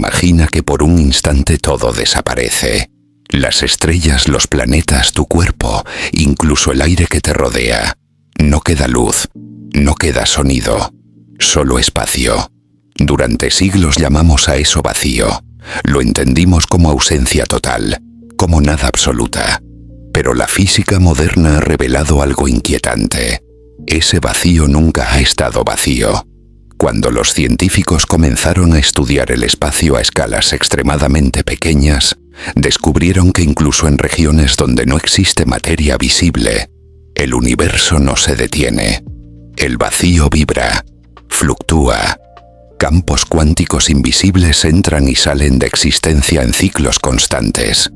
Imagina que por un instante todo desaparece. Las estrellas, los planetas, tu cuerpo, incluso el aire que te rodea. No queda luz, no queda sonido, solo espacio. Durante siglos llamamos a eso vacío. Lo entendimos como ausencia total, como nada absoluta. Pero la física moderna ha revelado algo inquietante. Ese vacío nunca ha estado vacío. Cuando los científicos comenzaron a estudiar el espacio a escalas extremadamente pequeñas, descubrieron que incluso en regiones donde no existe materia visible, el universo no se detiene. El vacío vibra, fluctúa. Campos cuánticos invisibles entran y salen de existencia en ciclos constantes.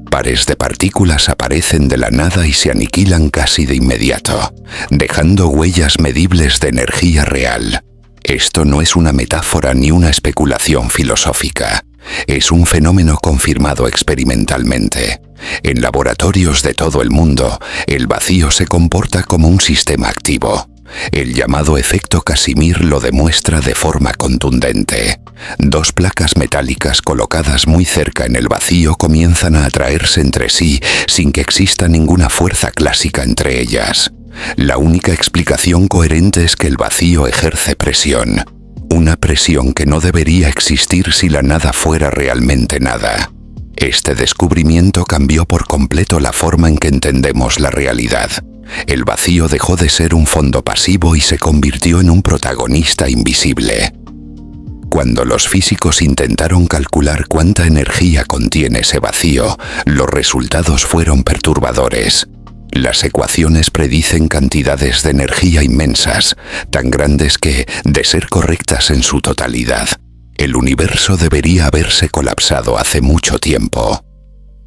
Pares de partículas aparecen de la nada y se aniquilan casi de inmediato, dejando huellas medibles de energía real. Esto no es una metáfora ni una especulación filosófica. Es un fenómeno confirmado experimentalmente. En laboratorios de todo el mundo, el vacío se comporta como un sistema activo. El llamado efecto Casimir lo demuestra de forma contundente. Dos placas metálicas colocadas muy cerca en el vacío comienzan a atraerse entre sí sin que exista ninguna fuerza clásica entre ellas. La única explicación coherente es que el vacío ejerce presión. Una presión que no debería existir si la nada fuera realmente nada. Este descubrimiento cambió por completo la forma en que entendemos la realidad. El vacío dejó de ser un fondo pasivo y se convirtió en un protagonista invisible. Cuando los físicos intentaron calcular cuánta energía contiene ese vacío, los resultados fueron perturbadores. Las ecuaciones predicen cantidades de energía inmensas, tan grandes que, de ser correctas en su totalidad, el universo debería haberse colapsado hace mucho tiempo.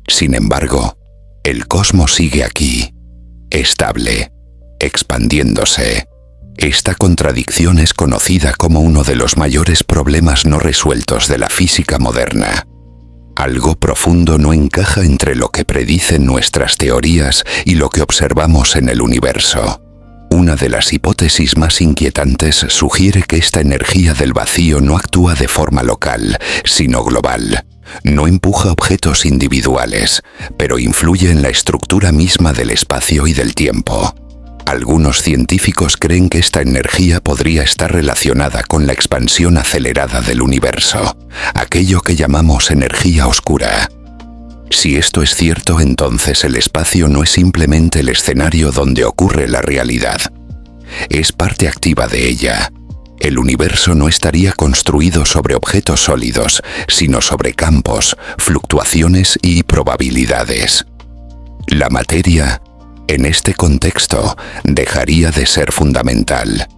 Sin embargo, el cosmos sigue aquí, estable, expandiéndose. Esta contradicción es conocida como uno de los mayores problemas no resueltos de la física moderna. Algo profundo no encaja entre lo que predicen nuestras teorías y lo que observamos en el universo. Una de las hipótesis más inquietantes sugiere que esta energía del vacío no actúa de forma local, sino global. No empuja objetos individuales, pero influye en la estructura misma del espacio y del tiempo. Algunos científicos creen que esta energía podría estar relacionada con la expansión acelerada del universo, aquello que llamamos energía oscura. Si esto es cierto, entonces el espacio no es simplemente el escenario donde ocurre la realidad. Es parte activa de ella. El universo no estaría construido sobre objetos sólidos, sino sobre campos, fluctuaciones y probabilidades. La materia, en este contexto, dejaría de ser fundamental.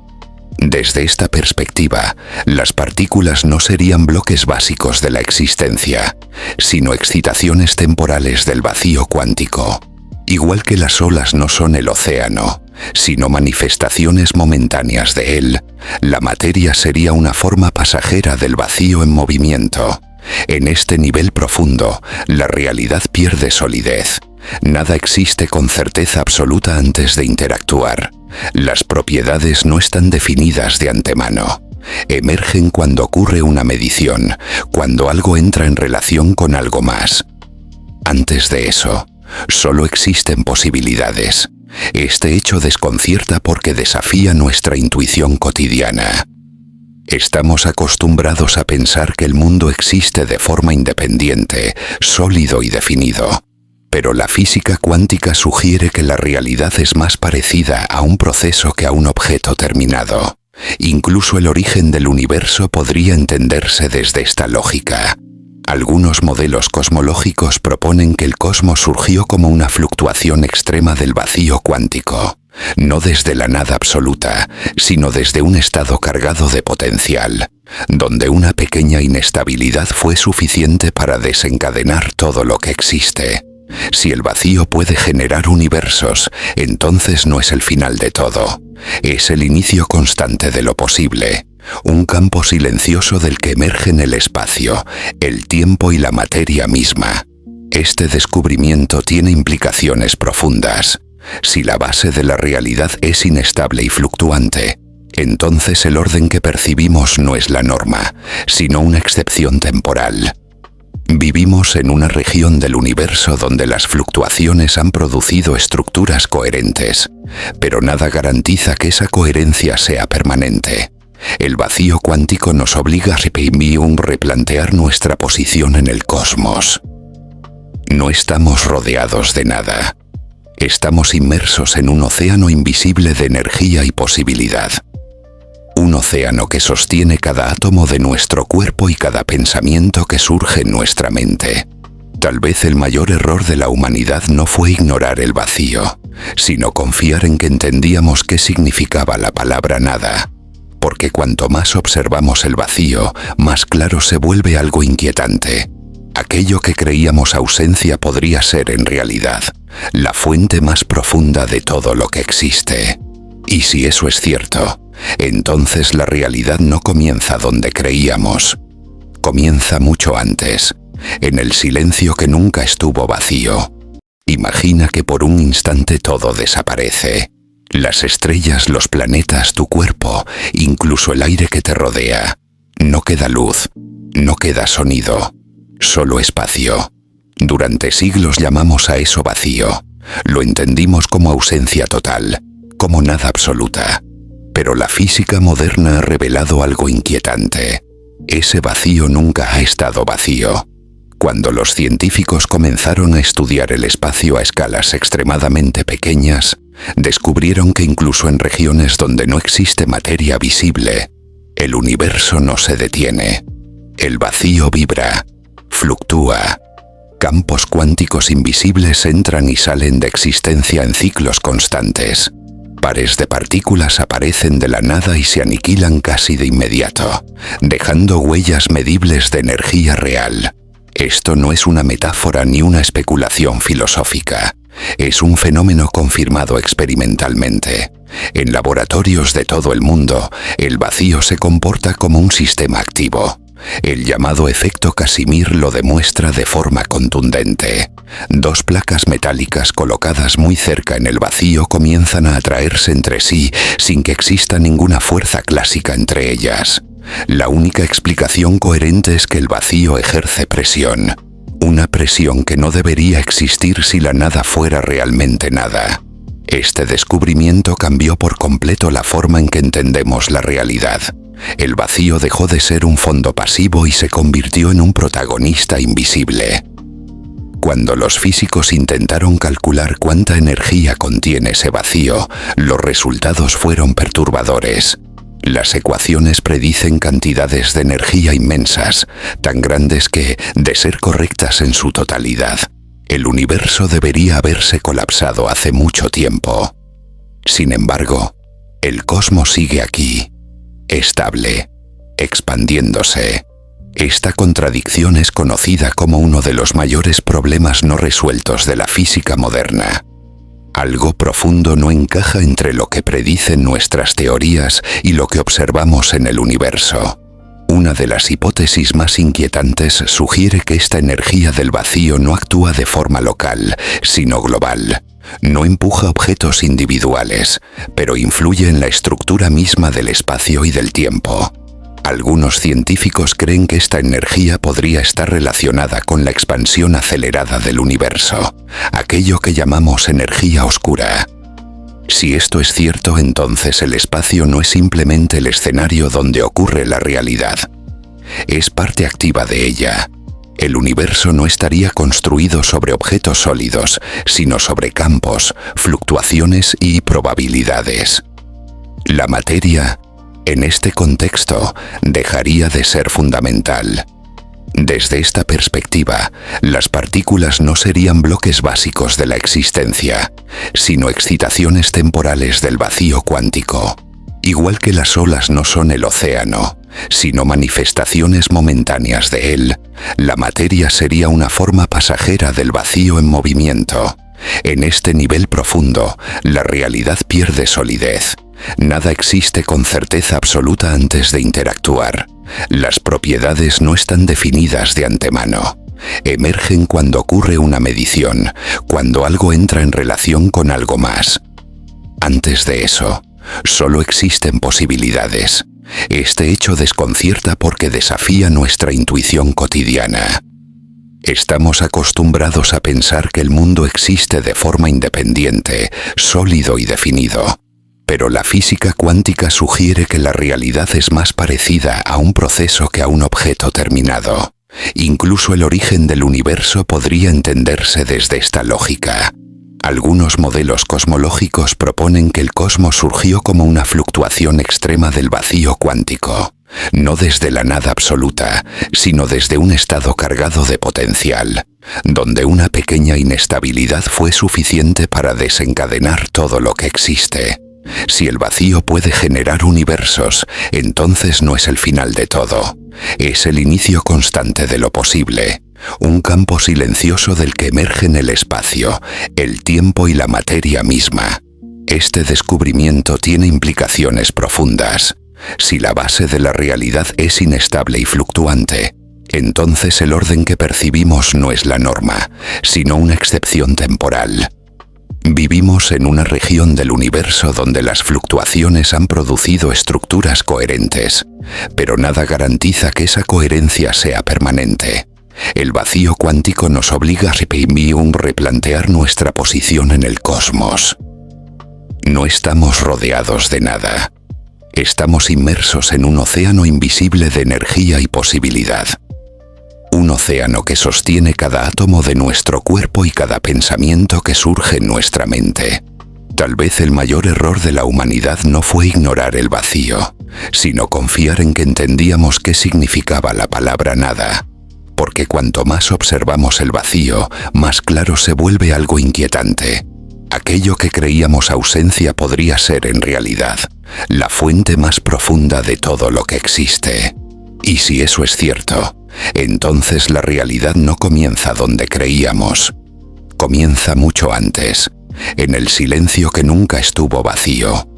Desde esta perspectiva, las partículas no serían bloques básicos de la existencia, sino excitaciones temporales del vacío cuántico. Igual que las olas no son el océano, sino manifestaciones momentáneas de él, la materia sería una forma pasajera del vacío en movimiento. En este nivel profundo, la realidad pierde solidez. Nada existe con certeza absoluta antes de interactuar. Las propiedades no están definidas de antemano. Emergen cuando ocurre una medición, cuando algo entra en relación con algo más. Antes de eso, solo existen posibilidades. Este hecho desconcierta porque desafía nuestra intuición cotidiana. Estamos acostumbrados a pensar que el mundo existe de forma independiente, sólido y definido. Pero la física cuántica sugiere que la realidad es más parecida a un proceso que a un objeto terminado. Incluso el origen del universo podría entenderse desde esta lógica. Algunos modelos cosmológicos proponen que el cosmos surgió como una fluctuación extrema del vacío cuántico, no desde la nada absoluta, sino desde un estado cargado de potencial, donde una pequeña inestabilidad fue suficiente para desencadenar todo lo que existe. Si el vacío puede generar universos, entonces no es el final de todo. Es el inicio constante de lo posible, un campo silencioso del que emergen el espacio, el tiempo y la materia misma. Este descubrimiento tiene implicaciones profundas. Si la base de la realidad es inestable y fluctuante, entonces el orden que percibimos no es la norma, sino una excepción temporal. Vivimos en una región del universo donde las fluctuaciones han producido estructuras coherentes, pero nada garantiza que esa coherencia sea permanente. El vacío cuántico nos obliga a replantear nuestra posición en el cosmos. No estamos rodeados de nada. Estamos inmersos en un océano invisible de energía y posibilidad. Un océano que sostiene cada átomo de nuestro cuerpo y cada pensamiento que surge en nuestra mente. Tal vez el mayor error de la humanidad no fue ignorar el vacío, sino confiar en que entendíamos qué significaba la palabra nada. Porque cuanto más observamos el vacío, más claro se vuelve algo inquietante. Aquello que creíamos ausencia podría ser en realidad la fuente más profunda de todo lo que existe. Y si eso es cierto, entonces la realidad no comienza donde creíamos. Comienza mucho antes, en el silencio que nunca estuvo vacío. Imagina que por un instante todo desaparece. Las estrellas, los planetas, tu cuerpo, incluso el aire que te rodea. No queda luz, no queda sonido, solo espacio. Durante siglos llamamos a eso vacío. Lo entendimos como ausencia total, como nada absoluta. Pero la física moderna ha revelado algo inquietante. Ese vacío nunca ha estado vacío. Cuando los científicos comenzaron a estudiar el espacio a escalas extremadamente pequeñas, descubrieron que incluso en regiones donde no existe materia visible, el universo no se detiene. El vacío vibra, fluctúa. Campos cuánticos invisibles entran y salen de existencia en ciclos constantes. Pares de partículas aparecen de la nada y se aniquilan casi de inmediato, dejando huellas medibles de energía real. Esto no es una metáfora ni una especulación filosófica. Es un fenómeno confirmado experimentalmente. En laboratorios de todo el mundo, el vacío se comporta como un sistema activo. El llamado efecto Casimir lo demuestra de forma contundente. Dos placas metálicas colocadas muy cerca en el vacío comienzan a atraerse entre sí sin que exista ninguna fuerza clásica entre ellas. La única explicación coherente es que el vacío ejerce presión. Una presión que no debería existir si la nada fuera realmente nada. Este descubrimiento cambió por completo la forma en que entendemos la realidad. El vacío dejó de ser un fondo pasivo y se convirtió en un protagonista invisible. Cuando los físicos intentaron calcular cuánta energía contiene ese vacío, los resultados fueron perturbadores. Las ecuaciones predicen cantidades de energía inmensas, tan grandes que, de ser correctas en su totalidad, el universo debería haberse colapsado hace mucho tiempo. Sin embargo, el cosmos sigue aquí, estable, expandiéndose. Esta contradicción es conocida como uno de los mayores problemas no resueltos de la física moderna. Algo profundo no encaja entre lo que predicen nuestras teorías y lo que observamos en el universo. Una de las hipótesis más inquietantes sugiere que esta energía del vacío no actúa de forma local, sino global. No empuja objetos individuales, pero influye en la estructura misma del espacio y del tiempo. Algunos científicos creen que esta energía podría estar relacionada con la expansión acelerada del universo, aquello que llamamos energía oscura. Si esto es cierto, entonces el espacio no es simplemente el escenario donde ocurre la realidad. Es parte activa de ella. El universo no estaría construido sobre objetos sólidos, sino sobre campos, fluctuaciones y probabilidades. La materia, en este contexto, dejaría de ser fundamental. Desde esta perspectiva, las partículas no serían bloques básicos de la existencia, sino excitaciones temporales del vacío cuántico. Igual que las olas no son el océano, sino manifestaciones momentáneas de él, la materia sería una forma pasajera del vacío en movimiento. En este nivel profundo, la realidad pierde solidez. Nada existe con certeza absoluta antes de interactuar. Las propiedades no están definidas de antemano. Emergen cuando ocurre una medición, cuando algo entra en relación con algo más. Antes de eso, Solo existen posibilidades. Este hecho desconcierta porque desafía nuestra intuición cotidiana. Estamos acostumbrados a pensar que el mundo existe de forma independiente, sólido y definido. Pero la física cuántica sugiere que la realidad es más parecida a un proceso que a un objeto terminado. Incluso el origen del universo podría entenderse desde esta lógica. Algunos modelos cosmológicos proponen que el cosmos surgió como una fluctuación extrema del vacío cuántico, no desde la nada absoluta, sino desde un estado cargado de potencial, donde una pequeña inestabilidad fue suficiente para desencadenar todo lo que existe. Si el vacío puede generar universos, entonces no es el final de todo, es el inicio constante de lo posible. Un campo silencioso del que emergen el espacio, el tiempo y la materia misma. Este descubrimiento tiene implicaciones profundas. Si la base de la realidad es inestable y fluctuante, entonces el orden que percibimos no es la norma, sino una excepción temporal. Vivimos en una región del universo donde las fluctuaciones han producido estructuras coherentes, pero nada garantiza que esa coherencia sea permanente. El vacío cuántico nos obliga a replantear nuestra posición en el cosmos. No estamos rodeados de nada. Estamos inmersos en un océano invisible de energía y posibilidad. Un océano que sostiene cada átomo de nuestro cuerpo y cada pensamiento que surge en nuestra mente. Tal vez el mayor error de la humanidad no fue ignorar el vacío, sino confiar en que entendíamos qué significaba la palabra nada. Porque cuanto más observamos el vacío, más claro se vuelve algo inquietante. Aquello que creíamos ausencia podría ser en realidad la fuente más profunda de todo lo que existe. Y si eso es cierto, entonces la realidad no comienza donde creíamos. Comienza mucho antes, en el silencio que nunca estuvo vacío.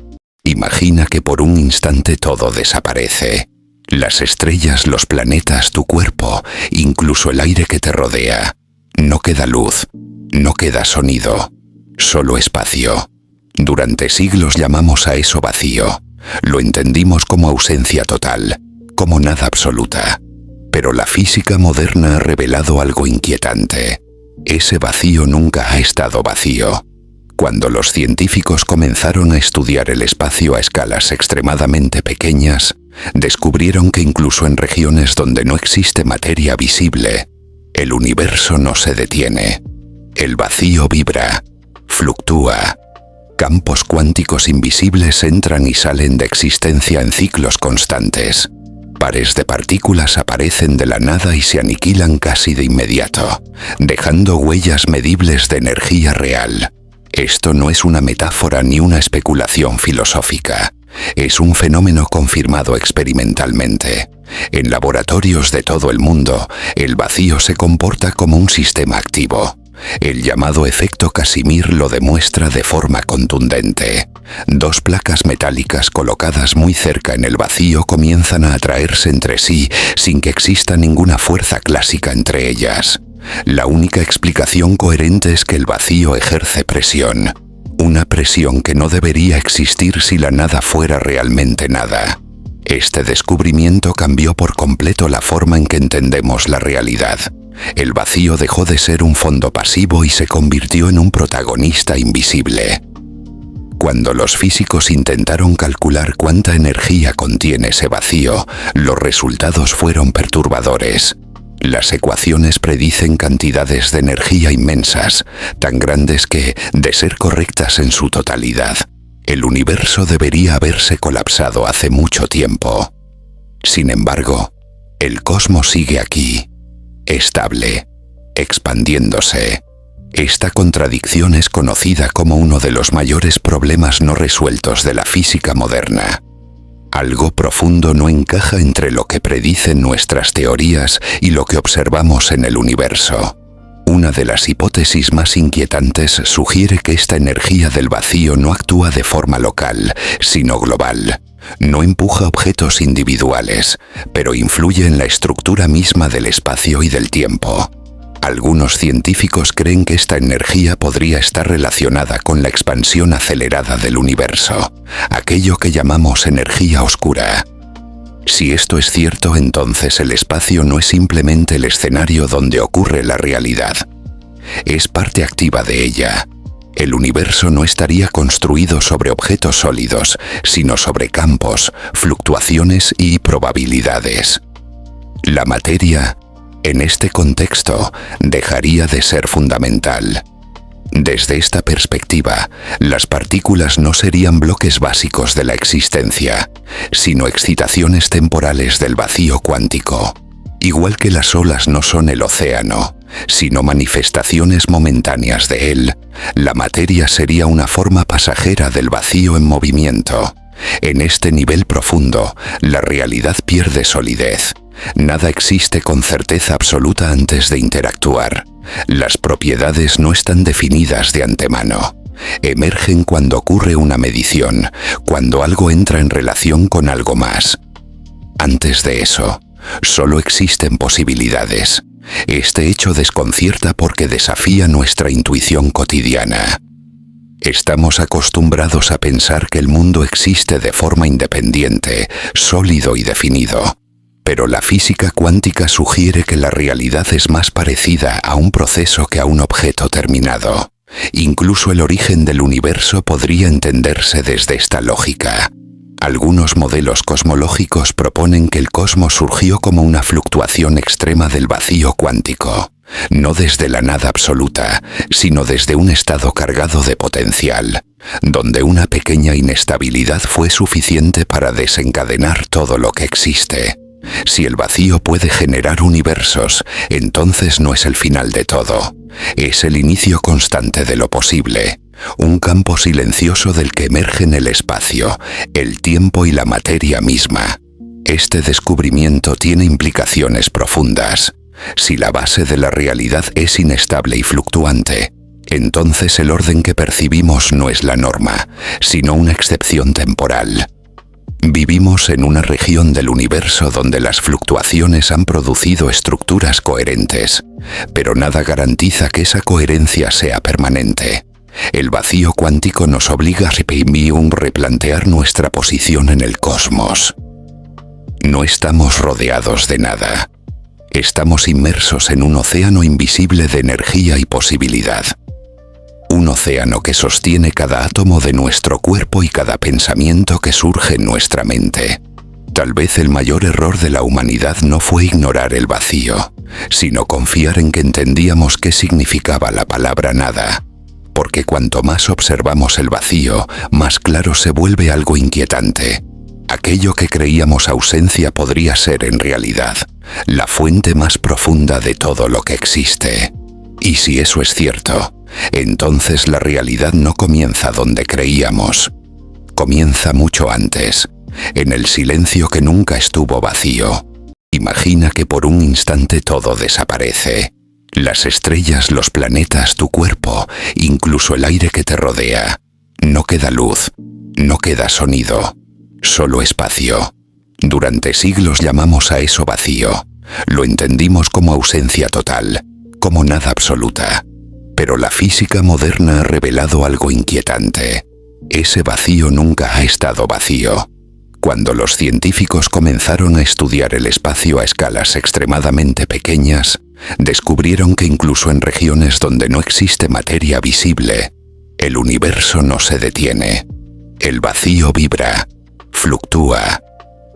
Imagina que por un instante todo desaparece. Las estrellas, los planetas, tu cuerpo, incluso el aire que te rodea. No queda luz, no queda sonido, solo espacio. Durante siglos llamamos a eso vacío. Lo entendimos como ausencia total, como nada absoluta. Pero la física moderna ha revelado algo inquietante. Ese vacío nunca ha estado vacío. Cuando los científicos comenzaron a estudiar el espacio a escalas extremadamente pequeñas, descubrieron que incluso en regiones donde no existe materia visible, el universo no se detiene. El vacío vibra, fluctúa. Campos cuánticos invisibles entran y salen de existencia en ciclos constantes. Pares de partículas aparecen de la nada y se aniquilan casi de inmediato, dejando huellas medibles de energía real. Esto no es una metáfora ni una especulación filosófica. Es un fenómeno confirmado experimentalmente. En laboratorios de todo el mundo, el vacío se comporta como un sistema activo. El llamado efecto Casimir lo demuestra de forma contundente. Dos placas metálicas colocadas muy cerca en el vacío comienzan a atraerse entre sí sin que exista ninguna fuerza clásica entre ellas. La única explicación coherente es que el vacío ejerce presión. Una presión que no debería existir si la nada fuera realmente nada. Este descubrimiento cambió por completo la forma en que entendemos la realidad. El vacío dejó de ser un fondo pasivo y se convirtió en un protagonista invisible. Cuando los físicos intentaron calcular cuánta energía contiene ese vacío, los resultados fueron perturbadores. Las ecuaciones predicen cantidades de energía inmensas, tan grandes que, de ser correctas en su totalidad, el universo debería haberse colapsado hace mucho tiempo. Sin embargo, el cosmos sigue aquí, estable, expandiéndose. Esta contradicción es conocida como uno de los mayores problemas no resueltos de la física moderna. Algo profundo no encaja entre lo que predicen nuestras teorías y lo que observamos en el universo. Una de las hipótesis más inquietantes sugiere que esta energía del vacío no actúa de forma local, sino global. No empuja objetos individuales, pero influye en la estructura misma del espacio y del tiempo. Algunos científicos creen que esta energía podría estar relacionada con la expansión acelerada del universo, aquello que llamamos energía oscura. Si esto es cierto, entonces el espacio no es simplemente el escenario donde ocurre la realidad. Es parte activa de ella. El universo no estaría construido sobre objetos sólidos, sino sobre campos, fluctuaciones y probabilidades. La materia, en este contexto, dejaría de ser fundamental. Desde esta perspectiva, las partículas no serían bloques básicos de la existencia, sino excitaciones temporales del vacío cuántico. Igual que las olas no son el océano, sino manifestaciones momentáneas de él, la materia sería una forma pasajera del vacío en movimiento. En este nivel profundo, la realidad pierde solidez. Nada existe con certeza absoluta antes de interactuar. Las propiedades no están definidas de antemano. Emergen cuando ocurre una medición, cuando algo entra en relación con algo más. Antes de eso, solo existen posibilidades. Este hecho desconcierta porque desafía nuestra intuición cotidiana. Estamos acostumbrados a pensar que el mundo existe de forma independiente, sólido y definido. Pero la física cuántica sugiere que la realidad es más parecida a un proceso que a un objeto terminado. Incluso el origen del universo podría entenderse desde esta lógica. Algunos modelos cosmológicos proponen que el cosmos surgió como una fluctuación extrema del vacío cuántico, no desde la nada absoluta, sino desde un estado cargado de potencial, donde una pequeña inestabilidad fue suficiente para desencadenar todo lo que existe. Si el vacío puede generar universos, entonces no es el final de todo. Es el inicio constante de lo posible, un campo silencioso del que emergen el espacio, el tiempo y la materia misma. Este descubrimiento tiene implicaciones profundas. Si la base de la realidad es inestable y fluctuante, entonces el orden que percibimos no es la norma, sino una excepción temporal. Vivimos en una región del universo donde las fluctuaciones han producido estructuras coherentes, pero nada garantiza que esa coherencia sea permanente. El vacío cuántico nos obliga a replantear nuestra posición en el cosmos. No estamos rodeados de nada. Estamos inmersos en un océano invisible de energía y posibilidad. Un océano que sostiene cada átomo de nuestro cuerpo y cada pensamiento que surge en nuestra mente. Tal vez el mayor error de la humanidad no fue ignorar el vacío, sino confiar en que entendíamos qué significaba la palabra nada. Porque cuanto más observamos el vacío, más claro se vuelve algo inquietante. Aquello que creíamos ausencia podría ser en realidad la fuente más profunda de todo lo que existe. Y si eso es cierto, entonces la realidad no comienza donde creíamos. Comienza mucho antes, en el silencio que nunca estuvo vacío. Imagina que por un instante todo desaparece. Las estrellas, los planetas, tu cuerpo, incluso el aire que te rodea. No queda luz, no queda sonido, solo espacio. Durante siglos llamamos a eso vacío. Lo entendimos como ausencia total, como nada absoluta. Pero la física moderna ha revelado algo inquietante. Ese vacío nunca ha estado vacío. Cuando los científicos comenzaron a estudiar el espacio a escalas extremadamente pequeñas, descubrieron que incluso en regiones donde no existe materia visible, el universo no se detiene. El vacío vibra, fluctúa.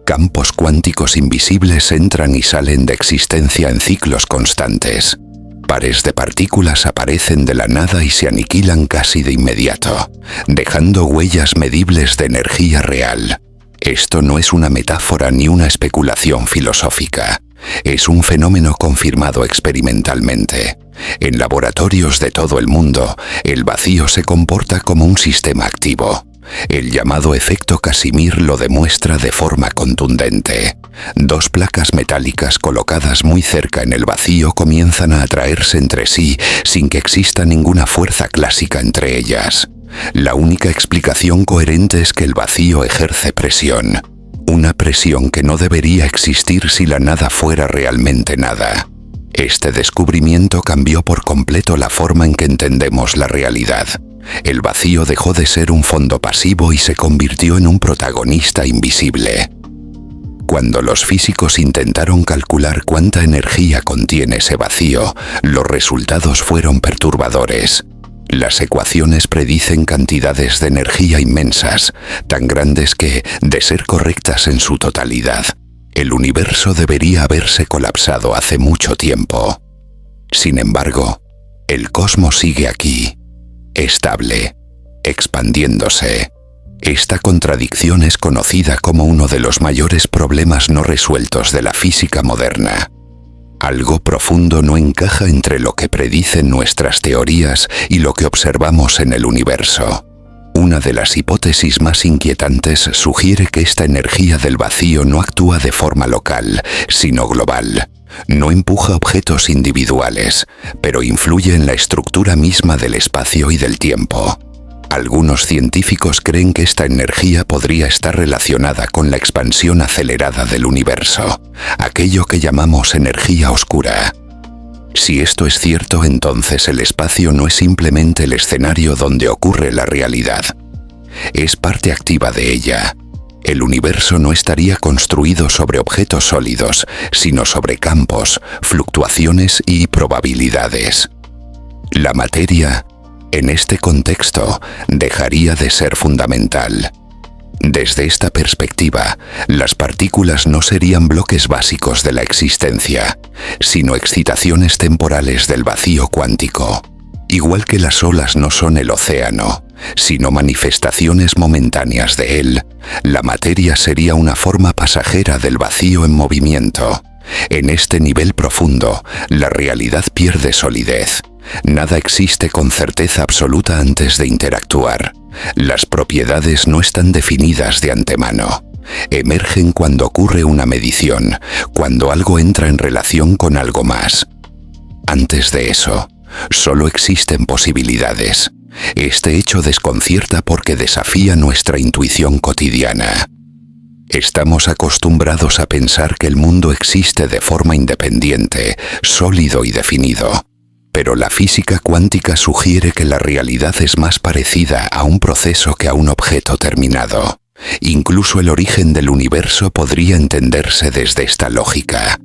Campos cuánticos invisibles entran y salen de existencia en ciclos constantes. Pares de partículas aparecen de la nada y se aniquilan casi de inmediato, dejando huellas medibles de energía real. Esto no es una metáfora ni una especulación filosófica. Es un fenómeno confirmado experimentalmente. En laboratorios de todo el mundo, el vacío se comporta como un sistema activo. El llamado efecto Casimir lo demuestra de forma contundente. Dos placas metálicas colocadas muy cerca en el vacío comienzan a atraerse entre sí sin que exista ninguna fuerza clásica entre ellas. La única explicación coherente es que el vacío ejerce presión. Una presión que no debería existir si la nada fuera realmente nada. Este descubrimiento cambió por completo la forma en que entendemos la realidad. El vacío dejó de ser un fondo pasivo y se convirtió en un protagonista invisible. Cuando los físicos intentaron calcular cuánta energía contiene ese vacío, los resultados fueron perturbadores. Las ecuaciones predicen cantidades de energía inmensas, tan grandes que, de ser correctas en su totalidad, el universo debería haberse colapsado hace mucho tiempo. Sin embargo, el cosmos sigue aquí, estable, expandiéndose. Esta contradicción es conocida como uno de los mayores problemas no resueltos de la física moderna. Algo profundo no encaja entre lo que predicen nuestras teorías y lo que observamos en el universo. Una de las hipótesis más inquietantes sugiere que esta energía del vacío no actúa de forma local, sino global. No empuja objetos individuales, pero influye en la estructura misma del espacio y del tiempo. Algunos científicos creen que esta energía podría estar relacionada con la expansión acelerada del universo, aquello que llamamos energía oscura. Si esto es cierto, entonces el espacio no es simplemente el escenario donde ocurre la realidad. Es parte activa de ella. El universo no estaría construido sobre objetos sólidos, sino sobre campos, fluctuaciones y probabilidades. La materia, en este contexto, dejaría de ser fundamental. Desde esta perspectiva, las partículas no serían bloques básicos de la existencia, sino excitaciones temporales del vacío cuántico. Igual que las olas no son el océano, sino manifestaciones momentáneas de él, la materia sería una forma pasajera del vacío en movimiento. En este nivel profundo, la realidad pierde solidez. Nada existe con certeza absoluta antes de interactuar. Las propiedades no están definidas de antemano. Emergen cuando ocurre una medición, cuando algo entra en relación con algo más. Antes de eso, solo existen posibilidades. Este hecho desconcierta porque desafía nuestra intuición cotidiana. Estamos acostumbrados a pensar que el mundo existe de forma independiente, sólido y definido. Pero la física cuántica sugiere que la realidad es más parecida a un proceso que a un objeto terminado. Incluso el origen del universo podría entenderse desde esta lógica.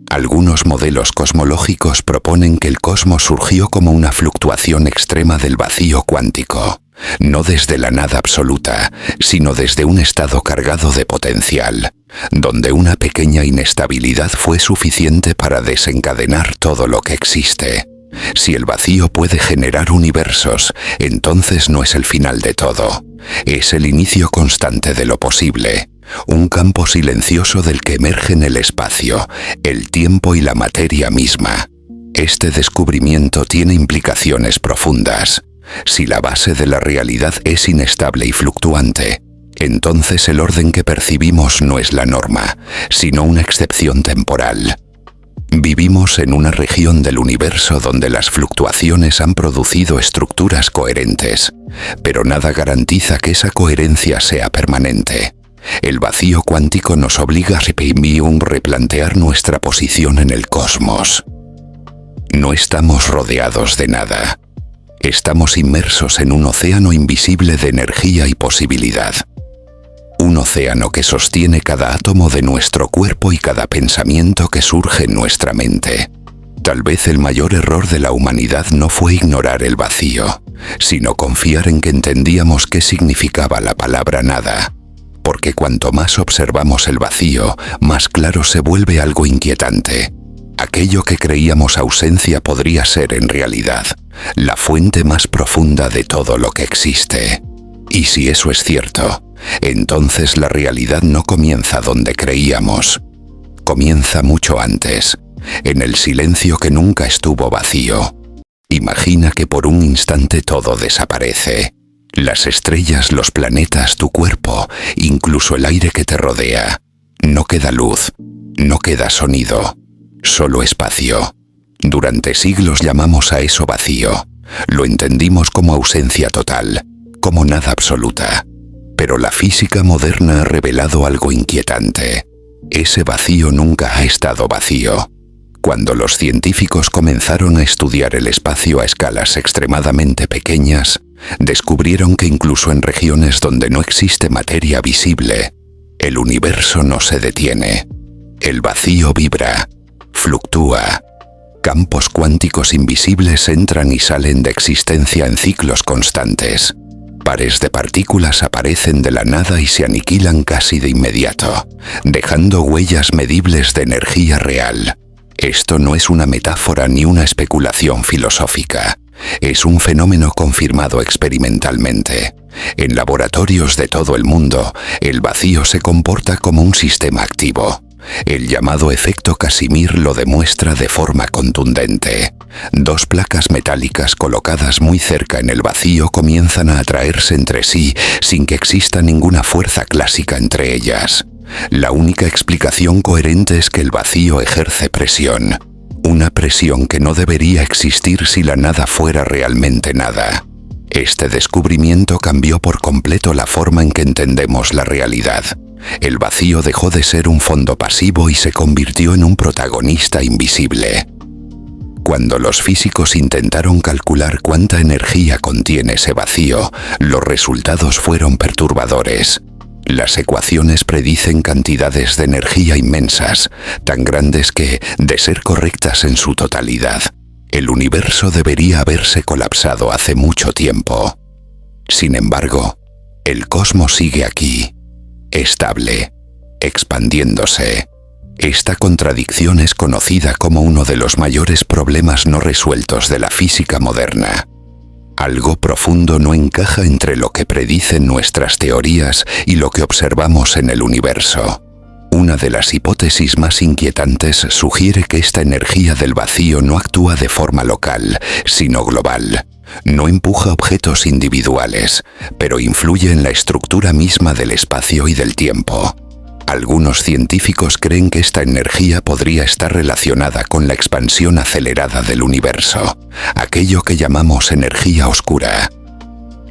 Algunos modelos cosmológicos proponen que el cosmos surgió como una fluctuación extrema del vacío cuántico, no desde la nada absoluta, sino desde un estado cargado de potencial, donde una pequeña inestabilidad fue suficiente para desencadenar todo lo que existe. Si el vacío puede generar universos, entonces no es el final de todo. Es el inicio constante de lo posible, un campo silencioso del que emergen el espacio, el tiempo y la materia misma. Este descubrimiento tiene implicaciones profundas. Si la base de la realidad es inestable y fluctuante, entonces el orden que percibimos no es la norma, sino una excepción temporal. Vivimos en una región del universo donde las fluctuaciones han producido estructuras coherentes, pero nada garantiza que esa coherencia sea permanente. El vacío cuántico nos obliga a replantear nuestra posición en el cosmos. No estamos rodeados de nada. Estamos inmersos en un océano invisible de energía y posibilidad. Un océano que sostiene cada átomo de nuestro cuerpo y cada pensamiento que surge en nuestra mente. Tal vez el mayor error de la humanidad no fue ignorar el vacío, sino confiar en que entendíamos qué significaba la palabra nada. Porque cuanto más observamos el vacío, más claro se vuelve algo inquietante. Aquello que creíamos ausencia podría ser en realidad la fuente más profunda de todo lo que existe. Y si eso es cierto, entonces la realidad no comienza donde creíamos. Comienza mucho antes, en el silencio que nunca estuvo vacío. Imagina que por un instante todo desaparece. Las estrellas, los planetas, tu cuerpo, incluso el aire que te rodea. No queda luz, no queda sonido, solo espacio. Durante siglos llamamos a eso vacío. Lo entendimos como ausencia total, como nada absoluta. Pero la física moderna ha revelado algo inquietante. Ese vacío nunca ha estado vacío. Cuando los científicos comenzaron a estudiar el espacio a escalas extremadamente pequeñas, descubrieron que incluso en regiones donde no existe materia visible, el universo no se detiene. El vacío vibra, fluctúa. Campos cuánticos invisibles entran y salen de existencia en ciclos constantes. Pares de partículas aparecen de la nada y se aniquilan casi de inmediato, dejando huellas medibles de energía real. Esto no es una metáfora ni una especulación filosófica. Es un fenómeno confirmado experimentalmente. En laboratorios de todo el mundo, el vacío se comporta como un sistema activo. El llamado efecto Casimir lo demuestra de forma contundente. Dos placas metálicas colocadas muy cerca en el vacío comienzan a atraerse entre sí sin que exista ninguna fuerza clásica entre ellas. La única explicación coherente es que el vacío ejerce presión. Una presión que no debería existir si la nada fuera realmente nada. Este descubrimiento cambió por completo la forma en que entendemos la realidad. El vacío dejó de ser un fondo pasivo y se convirtió en un protagonista invisible. Cuando los físicos intentaron calcular cuánta energía contiene ese vacío, los resultados fueron perturbadores. Las ecuaciones predicen cantidades de energía inmensas, tan grandes que, de ser correctas en su totalidad, el universo debería haberse colapsado hace mucho tiempo. Sin embargo, el cosmos sigue aquí, estable, expandiéndose. Esta contradicción es conocida como uno de los mayores problemas no resueltos de la física moderna. Algo profundo no encaja entre lo que predicen nuestras teorías y lo que observamos en el universo. Una de las hipótesis más inquietantes sugiere que esta energía del vacío no actúa de forma local, sino global. No empuja objetos individuales, pero influye en la estructura misma del espacio y del tiempo. Algunos científicos creen que esta energía podría estar relacionada con la expansión acelerada del universo, aquello que llamamos energía oscura.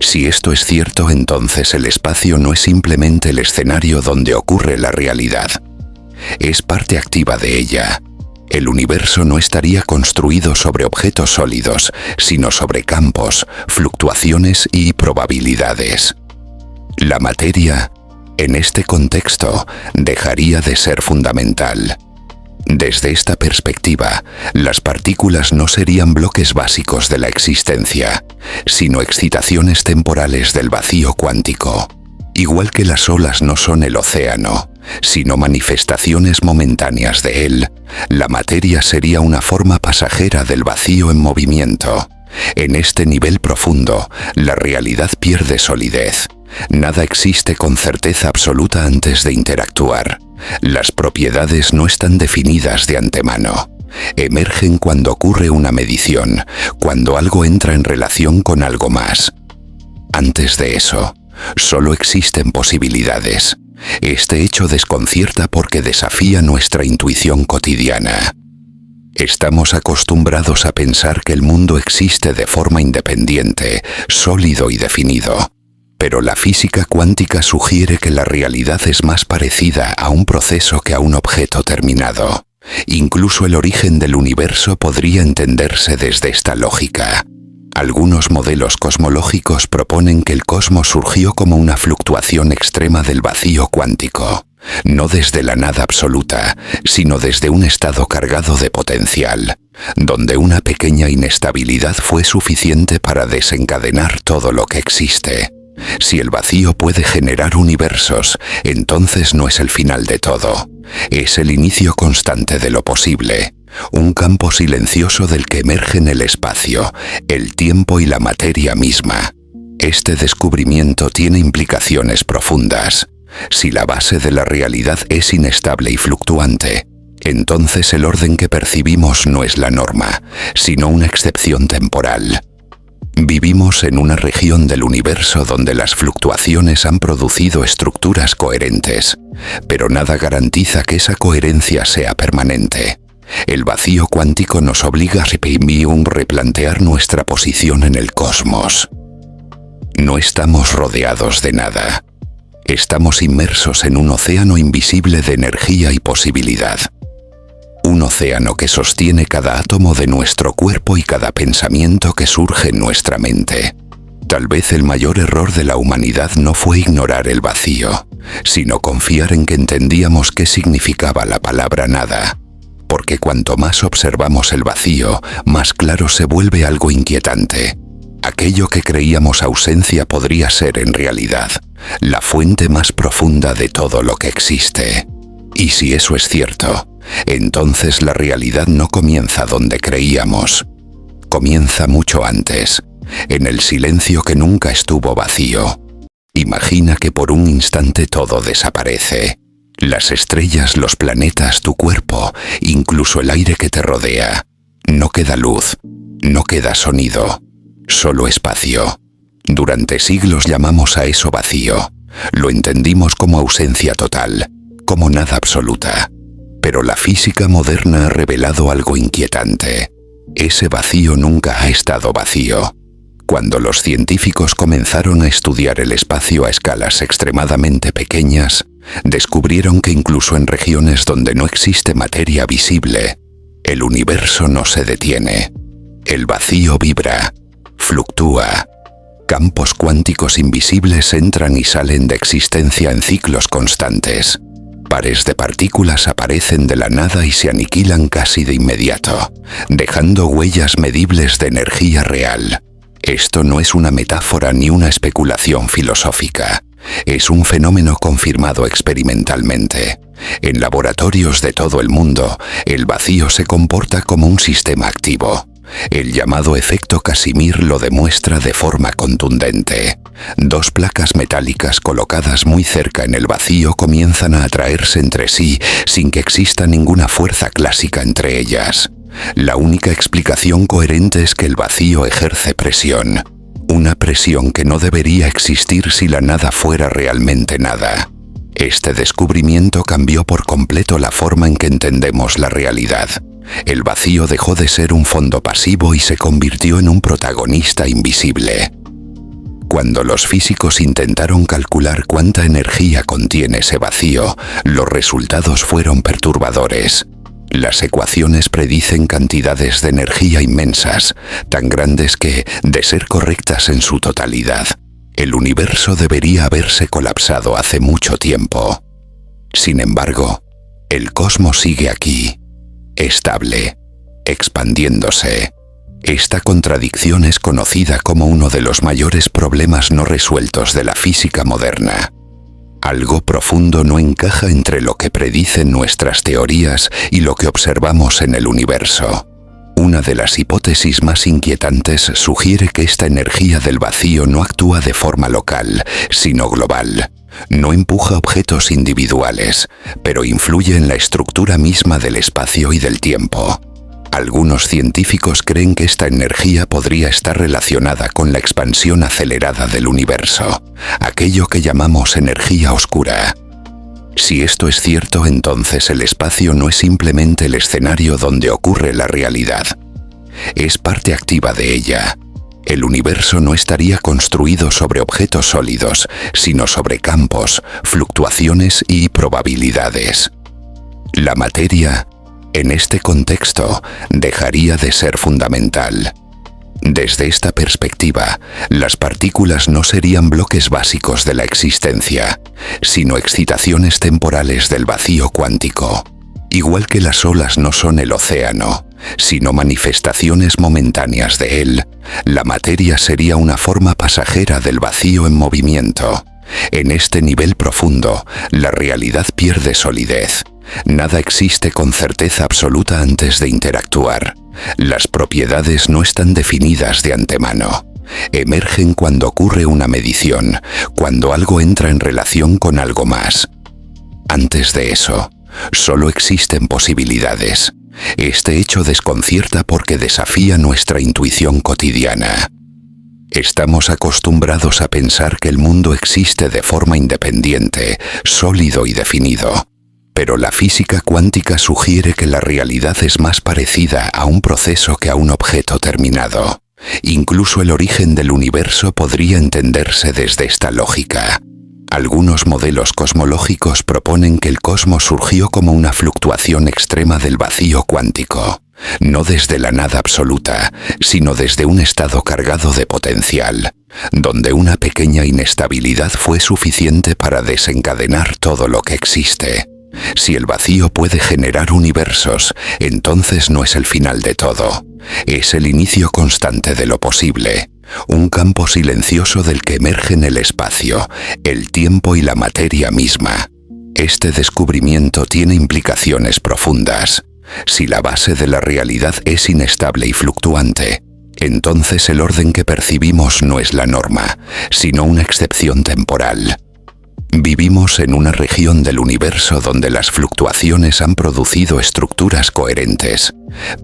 Si esto es cierto, entonces el espacio no es simplemente el escenario donde ocurre la realidad. Es parte activa de ella. El universo no estaría construido sobre objetos sólidos, sino sobre campos, fluctuaciones y probabilidades. La materia, en este contexto, dejaría de ser fundamental. Desde esta perspectiva, las partículas no serían bloques básicos de la existencia, sino excitaciones temporales del vacío cuántico. Igual que las olas no son el océano, sino manifestaciones momentáneas de él, la materia sería una forma pasajera del vacío en movimiento. En este nivel profundo, la realidad pierde solidez. Nada existe con certeza absoluta antes de interactuar. Las propiedades no están definidas de antemano. Emergen cuando ocurre una medición, cuando algo entra en relación con algo más. Antes de eso, solo existen posibilidades. Este hecho desconcierta porque desafía nuestra intuición cotidiana. Estamos acostumbrados a pensar que el mundo existe de forma independiente, sólido y definido. Pero la física cuántica sugiere que la realidad es más parecida a un proceso que a un objeto terminado. Incluso el origen del universo podría entenderse desde esta lógica. Algunos modelos cosmológicos proponen que el cosmos surgió como una fluctuación extrema del vacío cuántico, no desde la nada absoluta, sino desde un estado cargado de potencial, donde una pequeña inestabilidad fue suficiente para desencadenar todo lo que existe. Si el vacío puede generar universos, entonces no es el final de todo. Es el inicio constante de lo posible, un campo silencioso del que emergen el espacio, el tiempo y la materia misma. Este descubrimiento tiene implicaciones profundas. Si la base de la realidad es inestable y fluctuante, entonces el orden que percibimos no es la norma, sino una excepción temporal. Vivimos en una región del universo donde las fluctuaciones han producido estructuras coherentes, pero nada garantiza que esa coherencia sea permanente. El vacío cuántico nos obliga a replantear nuestra posición en el cosmos. No estamos rodeados de nada. Estamos inmersos en un océano invisible de energía y posibilidad. un océano que sostiene cada átomo de nuestro cuerpo y cada pensamiento que surge en nuestra mente. Tal vez el mayor error de la humanidad no fue ignorar el vacío, sino confiar en que entendíamos qué significaba la palabra nada. Porque cuanto más observamos el vacío, más claro se vuelve algo inquietante. Aquello que creíamos ausencia podría ser en realidad la fuente más profunda de todo lo que existe. Y si eso es cierto, entonces la realidad no comienza donde creíamos. Comienza mucho antes, en el silencio que nunca estuvo vacío. Imagina que por un instante todo desaparece. Las estrellas, los planetas, tu cuerpo, incluso el aire que te rodea. No queda luz, no queda sonido, solo espacio. Durante siglos llamamos a eso vacío. Lo entendimos como ausencia total, como nada absoluta. Pero la física moderna ha revelado algo inquietante. Ese vacío nunca ha estado vacío. Cuando los científicos comenzaron a estudiar el espacio a escalas extremadamente pequeñas, descubrieron que incluso en regiones donde no existe materia visible, el universo no se detiene. El vacío vibra, fluctúa. Campos cuánticos invisibles entran y salen de existencia en ciclos constantes. Pares de partículas aparecen de la nada y se aniquilan casi de inmediato, dejando huellas medibles de energía real. Esto no es una metáfora ni una especulación filosófica. Es un fenómeno confirmado experimentalmente. En laboratorios de todo el mundo, el vacío se comporta como un sistema activo. El llamado efecto Casimir lo demuestra de forma contundente. Dos placas metálicas colocadas muy cerca en el vacío comienzan a atraerse entre sí sin que exista ninguna fuerza clásica entre ellas. La única explicación coherente es que el vacío ejerce presión. Una presión que no debería existir si la nada fuera realmente nada. Este descubrimiento cambió por completo la forma en que entendemos la realidad. El vacío dejó de ser un fondo pasivo y se convirtió en un protagonista invisible. Cuando los físicos intentaron calcular cuánta energía contiene ese vacío, los resultados fueron perturbadores. Las ecuaciones predicen cantidades de energía inmensas, tan grandes que, de ser correctas en su totalidad, el universo debería haberse colapsado hace mucho tiempo. Sin embargo, el cosmos sigue aquí, estable, expandiéndose. Esta contradicción es conocida como uno de los mayores problemas no resueltos de la física moderna. Algo profundo no encaja entre lo que predicen nuestras teorías y lo que observamos en el universo. Una de las hipótesis más inquietantes sugiere que esta energía del vacío no actúa de forma local, sino global. No empuja objetos individuales, pero influye en la estructura misma del espacio y del tiempo. Algunos científicos creen que esta energía podría estar relacionada con la expansión acelerada del universo, aquello que llamamos energía oscura. Si esto es cierto, entonces el espacio no es simplemente el escenario donde ocurre la realidad. Es parte activa de ella. El universo no estaría construido sobre objetos sólidos, sino sobre campos, fluctuaciones y probabilidades. La materia, en este contexto, dejaría de ser fundamental. Desde esta perspectiva, las partículas no serían bloques básicos de la existencia, sino excitaciones temporales del vacío cuántico. Igual que las olas no son el océano, sino manifestaciones momentáneas de él, la materia sería una forma pasajera del vacío en movimiento. En este nivel profundo, la realidad pierde solidez. Nada existe con certeza absoluta antes de interactuar. Las propiedades no están definidas de antemano. Emergen cuando ocurre una medición, cuando algo entra en relación con algo más. Antes de eso, solo existen posibilidades. Este hecho desconcierta porque desafía nuestra intuición cotidiana. Estamos acostumbrados a pensar que el mundo existe de forma independiente, sólido y definido. Pero la física cuántica sugiere que la realidad es más parecida a un proceso que a un objeto terminado. Incluso el origen del universo podría entenderse desde esta lógica. Algunos modelos cosmológicos proponen que el cosmos surgió como una fluctuación extrema del vacío cuántico, no desde la nada absoluta, sino desde un estado cargado de potencial, donde una pequeña inestabilidad fue suficiente para desencadenar todo lo que existe. Si el vacío puede generar universos, entonces no es el final de todo, es el inicio constante de lo posible. Un campo silencioso del que emergen el espacio, el tiempo y la materia misma. Este descubrimiento tiene implicaciones profundas. Si la base de la realidad es inestable y fluctuante, entonces el orden que percibimos no es la norma, sino una excepción temporal. Vivimos en una región del universo donde las fluctuaciones han producido estructuras coherentes,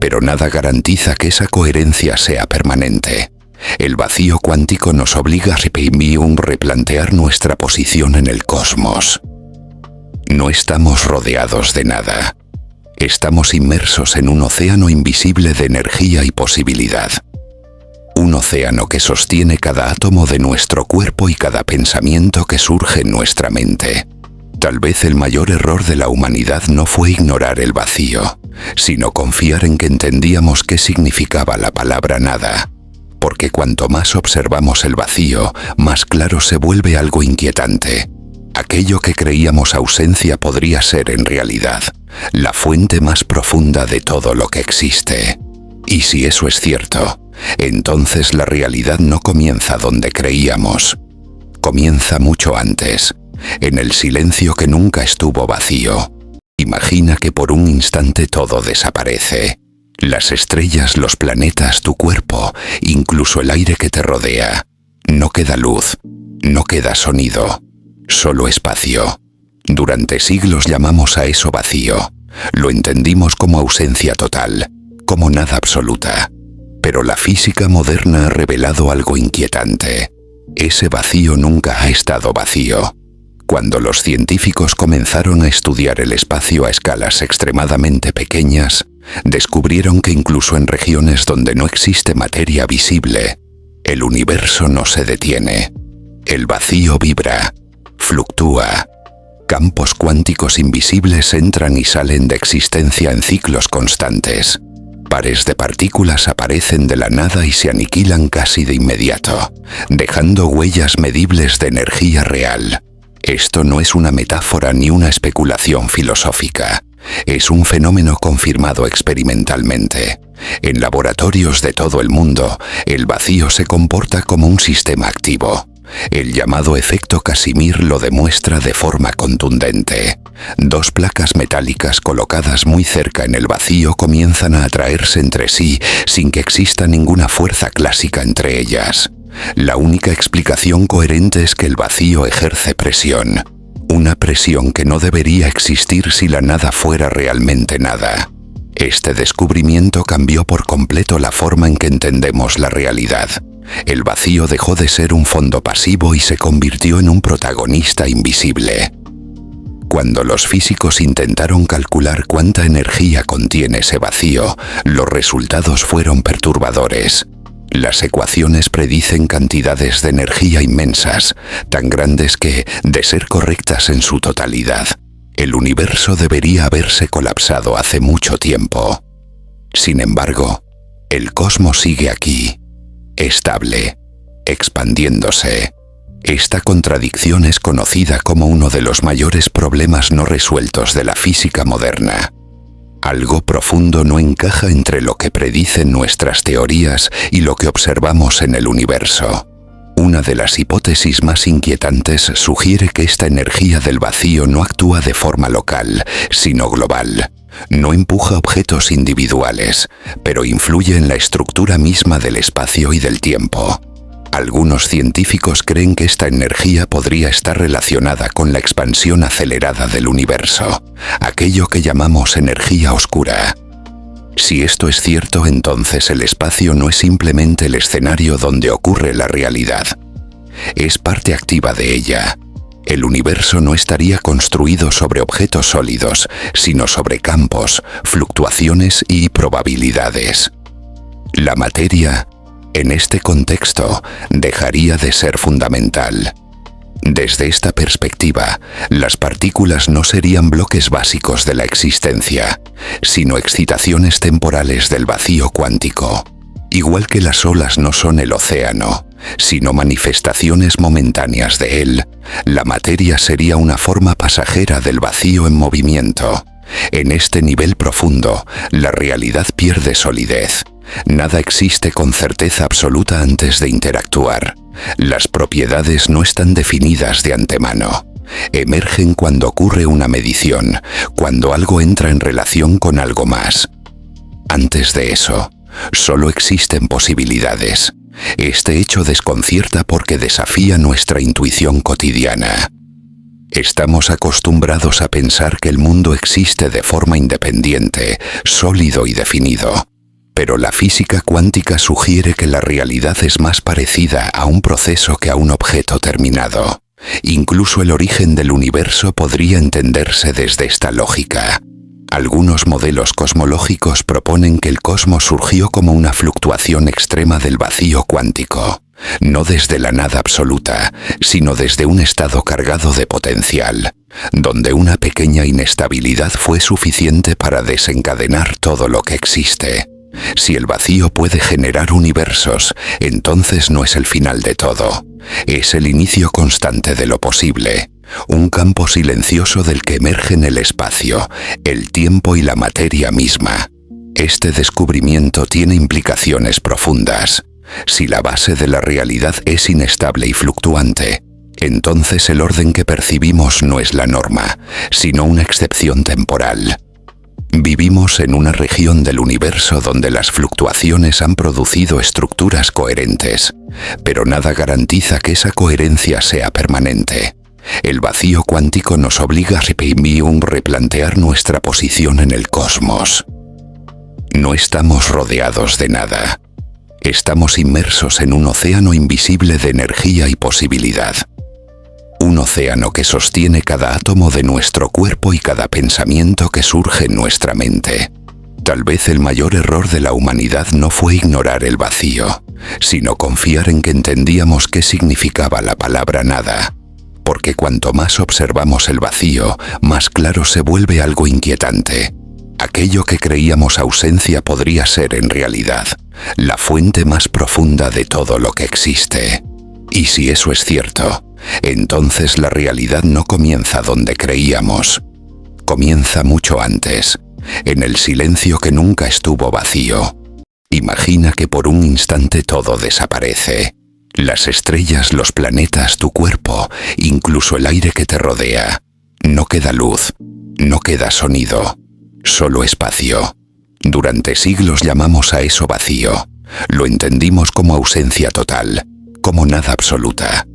pero nada garantiza que esa coherencia sea permanente. El vacío cuántico nos obliga a replantear nuestra posición en el cosmos. No estamos rodeados de nada. Estamos inmersos en un océano invisible de energía y posibilidad. Un océano que sostiene cada átomo de nuestro cuerpo y cada pensamiento que surge en nuestra mente. Tal vez el mayor error de la humanidad no fue ignorar el vacío, sino confiar en que entendíamos qué significaba la palabra nada. Porque cuanto más observamos el vacío, más claro se vuelve algo inquietante. Aquello que creíamos ausencia podría ser en realidad la fuente más profunda de todo lo que existe. Y si eso es cierto, entonces la realidad no comienza donde creíamos. Comienza mucho antes, en el silencio que nunca estuvo vacío. Imagina que por un instante todo desaparece. Las estrellas, los planetas, tu cuerpo, incluso el aire que te rodea. No queda luz, no queda sonido, solo espacio. Durante siglos llamamos a eso vacío. Lo entendimos como ausencia total, como nada absoluta. Pero la física moderna ha revelado algo inquietante. Ese vacío nunca ha estado vacío. Cuando los científicos comenzaron a estudiar el espacio a escalas extremadamente pequeñas, descubrieron que incluso en regiones donde no existe materia visible, el universo no se detiene. El vacío vibra, fluctúa. Campos cuánticos invisibles entran y salen de existencia en ciclos constantes. Pares de partículas aparecen de la nada y se aniquilan casi de inmediato, dejando huellas medibles de energía real. Esto no es una metáfora ni una especulación filosófica. Es un fenómeno confirmado experimentalmente. En laboratorios de todo el mundo, el vacío se comporta como un sistema activo. El llamado efecto Casimir lo demuestra de forma contundente. Dos placas metálicas colocadas muy cerca en el vacío comienzan a atraerse entre sí sin que exista ninguna fuerza clásica entre ellas. La única explicación coherente es que el vacío ejerce presión. Una presión que no debería existir si la nada fuera realmente nada. Este descubrimiento cambió por completo la forma en que entendemos la realidad. El vacío dejó de ser un fondo pasivo y se convirtió en un protagonista invisible. Cuando los físicos intentaron calcular cuánta energía contiene ese vacío, los resultados fueron perturbadores. Las ecuaciones predicen cantidades de energía inmensas, tan grandes que, de ser correctas en su totalidad, el universo debería haberse colapsado hace mucho tiempo. Sin embargo, el cosmos sigue aquí, estable, expandiéndose. Esta contradicción es conocida como uno de los mayores problemas no resueltos de la física moderna. Algo profundo no encaja entre lo que predicen nuestras teorías y lo que observamos en el universo. Una de las hipótesis más inquietantes sugiere que esta energía del vacío no actúa de forma local, sino global. No empuja objetos individuales, pero influye en la estructura misma del espacio y del tiempo. Algunos científicos creen que esta energía podría estar relacionada con la expansión acelerada del universo, aquello que llamamos energía oscura. Si esto es cierto, entonces el espacio no es simplemente el escenario donde ocurre la realidad. Es parte activa de ella. El universo no estaría construido sobre objetos sólidos, sino sobre campos, fluctuaciones y probabilidades. La materia, en este contexto, dejaría de ser fundamental. Desde esta perspectiva, las partículas no serían bloques básicos de la existencia, sino excitaciones temporales del vacío cuántico. Igual que las olas no son el océano, sino manifestaciones momentáneas de él, la materia sería una forma pasajera del vacío en movimiento. En este nivel profundo, la realidad pierde solidez. Nada existe con certeza absoluta antes de interactuar. Las propiedades no están definidas de antemano. Emergen cuando ocurre una medición, cuando algo entra en relación con algo más. Antes de eso, solo existen posibilidades. Este hecho desconcierta porque desafía nuestra intuición cotidiana. Estamos acostumbrados a pensar que el mundo existe de forma independiente, sólido y definido. Pero la física cuántica sugiere que la realidad es más parecida a un proceso que a un objeto terminado. Incluso el origen del universo podría entenderse desde esta lógica. Algunos modelos cosmológicos proponen que el cosmos surgió como una fluctuación extrema del vacío cuántico, no desde la nada absoluta, sino desde un estado cargado de potencial, donde una pequeña inestabilidad fue suficiente para desencadenar todo lo que existe. Si el vacío puede generar universos, entonces no es el final de todo. Es el inicio constante de lo posible, un campo silencioso del que emergen el espacio, el tiempo y la materia misma. Este descubrimiento tiene implicaciones profundas. Si la base de la realidad es inestable y fluctuante, entonces el orden que percibimos no es la norma, sino una excepción temporal. Vivimos en una región del universo donde las fluctuaciones han producido estructuras coherentes, pero nada garantiza que esa coherencia sea permanente. El vacío cuántico nos obliga a replantear nuestra posición en el cosmos. No estamos rodeados de nada. Estamos inmersos en un océano invisible de energía y posibilidad. Un océano que sostiene cada átomo de nuestro cuerpo y cada pensamiento que surge en nuestra mente. Tal vez el mayor error de la humanidad no fue ignorar el vacío, sino confiar en que entendíamos qué significaba la palabra nada. Porque cuanto más observamos el vacío, más claro se vuelve algo inquietante. Aquello que creíamos ausencia podría ser en realidad la fuente más profunda de todo lo que existe. Y si eso es cierto, entonces la realidad no comienza donde creíamos. Comienza mucho antes, en el silencio que nunca estuvo vacío. Imagina que por un instante todo desaparece. Las estrellas, los planetas, tu cuerpo, incluso el aire que te rodea. No queda luz, no queda sonido, solo espacio. Durante siglos llamamos a eso vacío. Lo entendimos como ausencia total, como nada absoluta.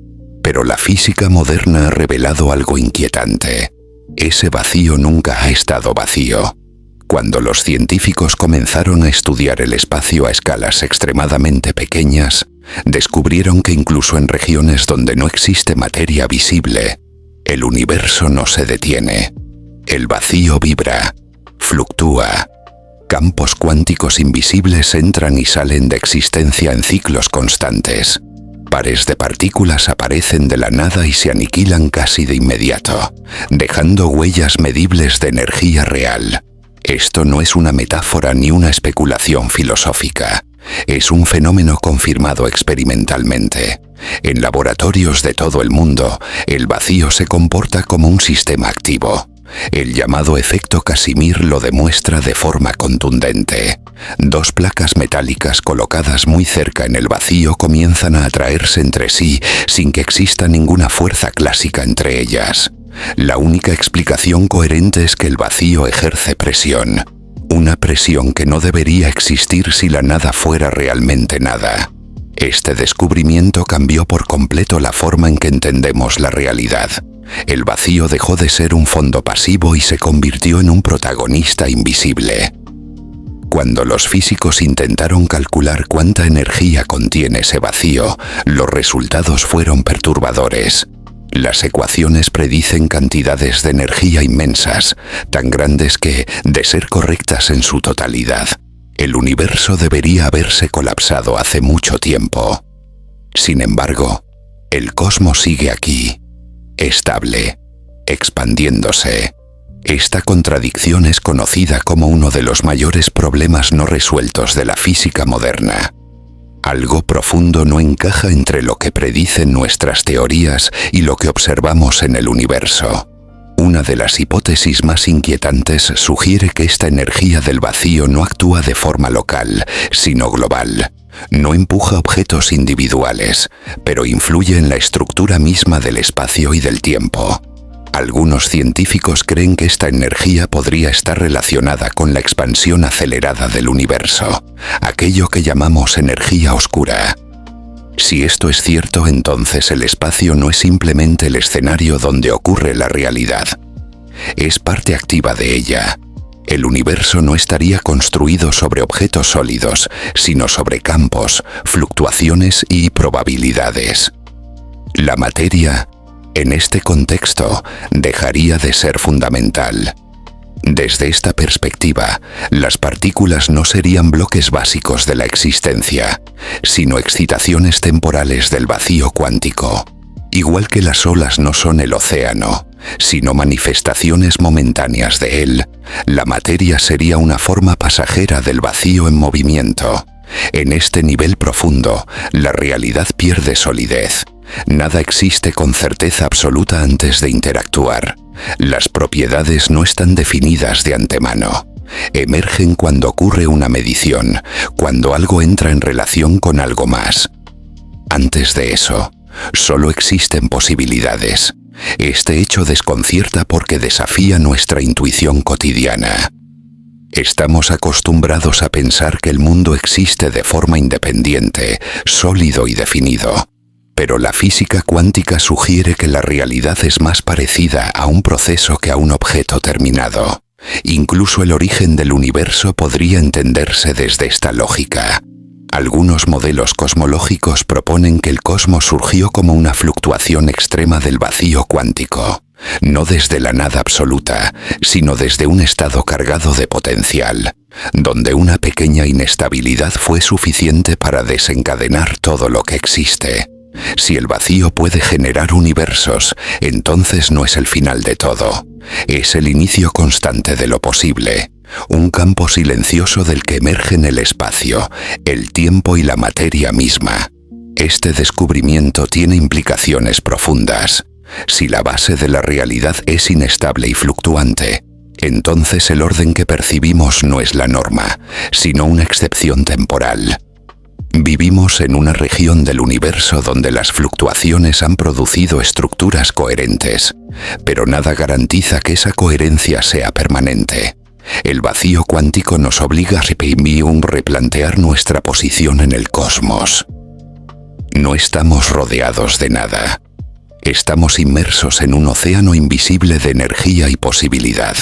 Pero la física moderna ha revelado algo inquietante. Ese vacío nunca ha estado vacío. Cuando los científicos comenzaron a estudiar el espacio a escalas extremadamente pequeñas, descubrieron que incluso en regiones donde no existe materia visible, el universo no se detiene. El vacío vibra, fluctúa. Campos cuánticos invisibles entran y salen de existencia en ciclos constantes. Pares de partículas aparecen de la nada y se aniquilan casi de inmediato, dejando huellas medibles de energía real. Esto no es una metáfora ni una especulación filosófica. Es un fenómeno confirmado experimentalmente. En laboratorios de todo el mundo, el vacío se comporta como un sistema activo. El llamado efecto Casimir lo demuestra de forma contundente. Dos placas metálicas colocadas muy cerca en el vacío comienzan a atraerse entre sí sin que exista ninguna fuerza clásica entre ellas. La única explicación coherente es que el vacío ejerce presión. Una presión que no debería existir si la nada fuera realmente nada. Este descubrimiento cambió por completo la forma en que entendemos la realidad. El vacío dejó de ser un fondo pasivo y se convirtió en un protagonista invisible. Cuando los físicos intentaron calcular cuánta energía contiene ese vacío, los resultados fueron perturbadores. Las ecuaciones predicen cantidades de energía inmensas, tan grandes que, de ser correctas en su totalidad, el universo debería haberse colapsado hace mucho tiempo. Sin embargo, el cosmos sigue aquí, estable, expandiéndose. Esta contradicción es conocida como uno de los mayores problemas no resueltos de la física moderna. Algo profundo no encaja entre lo que predicen nuestras teorías y lo que observamos en el universo. Una de las hipótesis más inquietantes sugiere que esta energía del vacío no actúa de forma local, sino global. No empuja objetos individuales, pero influye en la estructura misma del espacio y del tiempo. Algunos científicos creen que esta energía podría estar relacionada con la expansión acelerada del universo, aquello que llamamos energía oscura. Si esto es cierto, entonces el espacio no es simplemente el escenario donde ocurre la realidad. Es parte activa de ella. El universo no estaría construido sobre objetos sólidos, sino sobre campos, fluctuaciones y probabilidades. La materia, en este contexto, dejaría de ser fundamental. Desde esta perspectiva, las partículas no serían bloques básicos de la existencia, sino excitaciones temporales del vacío cuántico. Igual que las olas no son el océano, sino manifestaciones momentáneas de él, la materia sería una forma pasajera del vacío en movimiento. En este nivel profundo, la realidad pierde solidez. Nada existe con certeza absoluta antes de interactuar. Las propiedades no están definidas de antemano. Emergen cuando ocurre una medición, cuando algo entra en relación con algo más. Antes de eso, solo existen posibilidades. Este hecho desconcierta porque desafía nuestra intuición cotidiana. Estamos acostumbrados a pensar que el mundo existe de forma independiente, sólido y definido. Pero la física cuántica sugiere que la realidad es más parecida a un proceso que a un objeto terminado. Incluso el origen del universo podría entenderse desde esta lógica. Algunos modelos cosmológicos proponen que el cosmos surgió como una fluctuación extrema del vacío cuántico, no desde la nada absoluta, sino desde un estado cargado de potencial, donde una pequeña inestabilidad fue suficiente para desencadenar todo lo que existe. Si el vacío puede generar universos, entonces no es el final de todo. Es el inicio constante de lo posible, un campo silencioso del que emergen el espacio, el tiempo y la materia misma. Este descubrimiento tiene implicaciones profundas. Si la base de la realidad es inestable y fluctuante, entonces el orden que percibimos no es la norma, sino una excepción temporal. Vivimos en una región del universo donde las fluctuaciones han producido estructuras coherentes, pero nada garantiza que esa coherencia sea permanente. El vacío cuántico nos obliga a replantear nuestra posición en el cosmos. No estamos rodeados de nada. Estamos inmersos en un océano invisible de energía y posibilidad.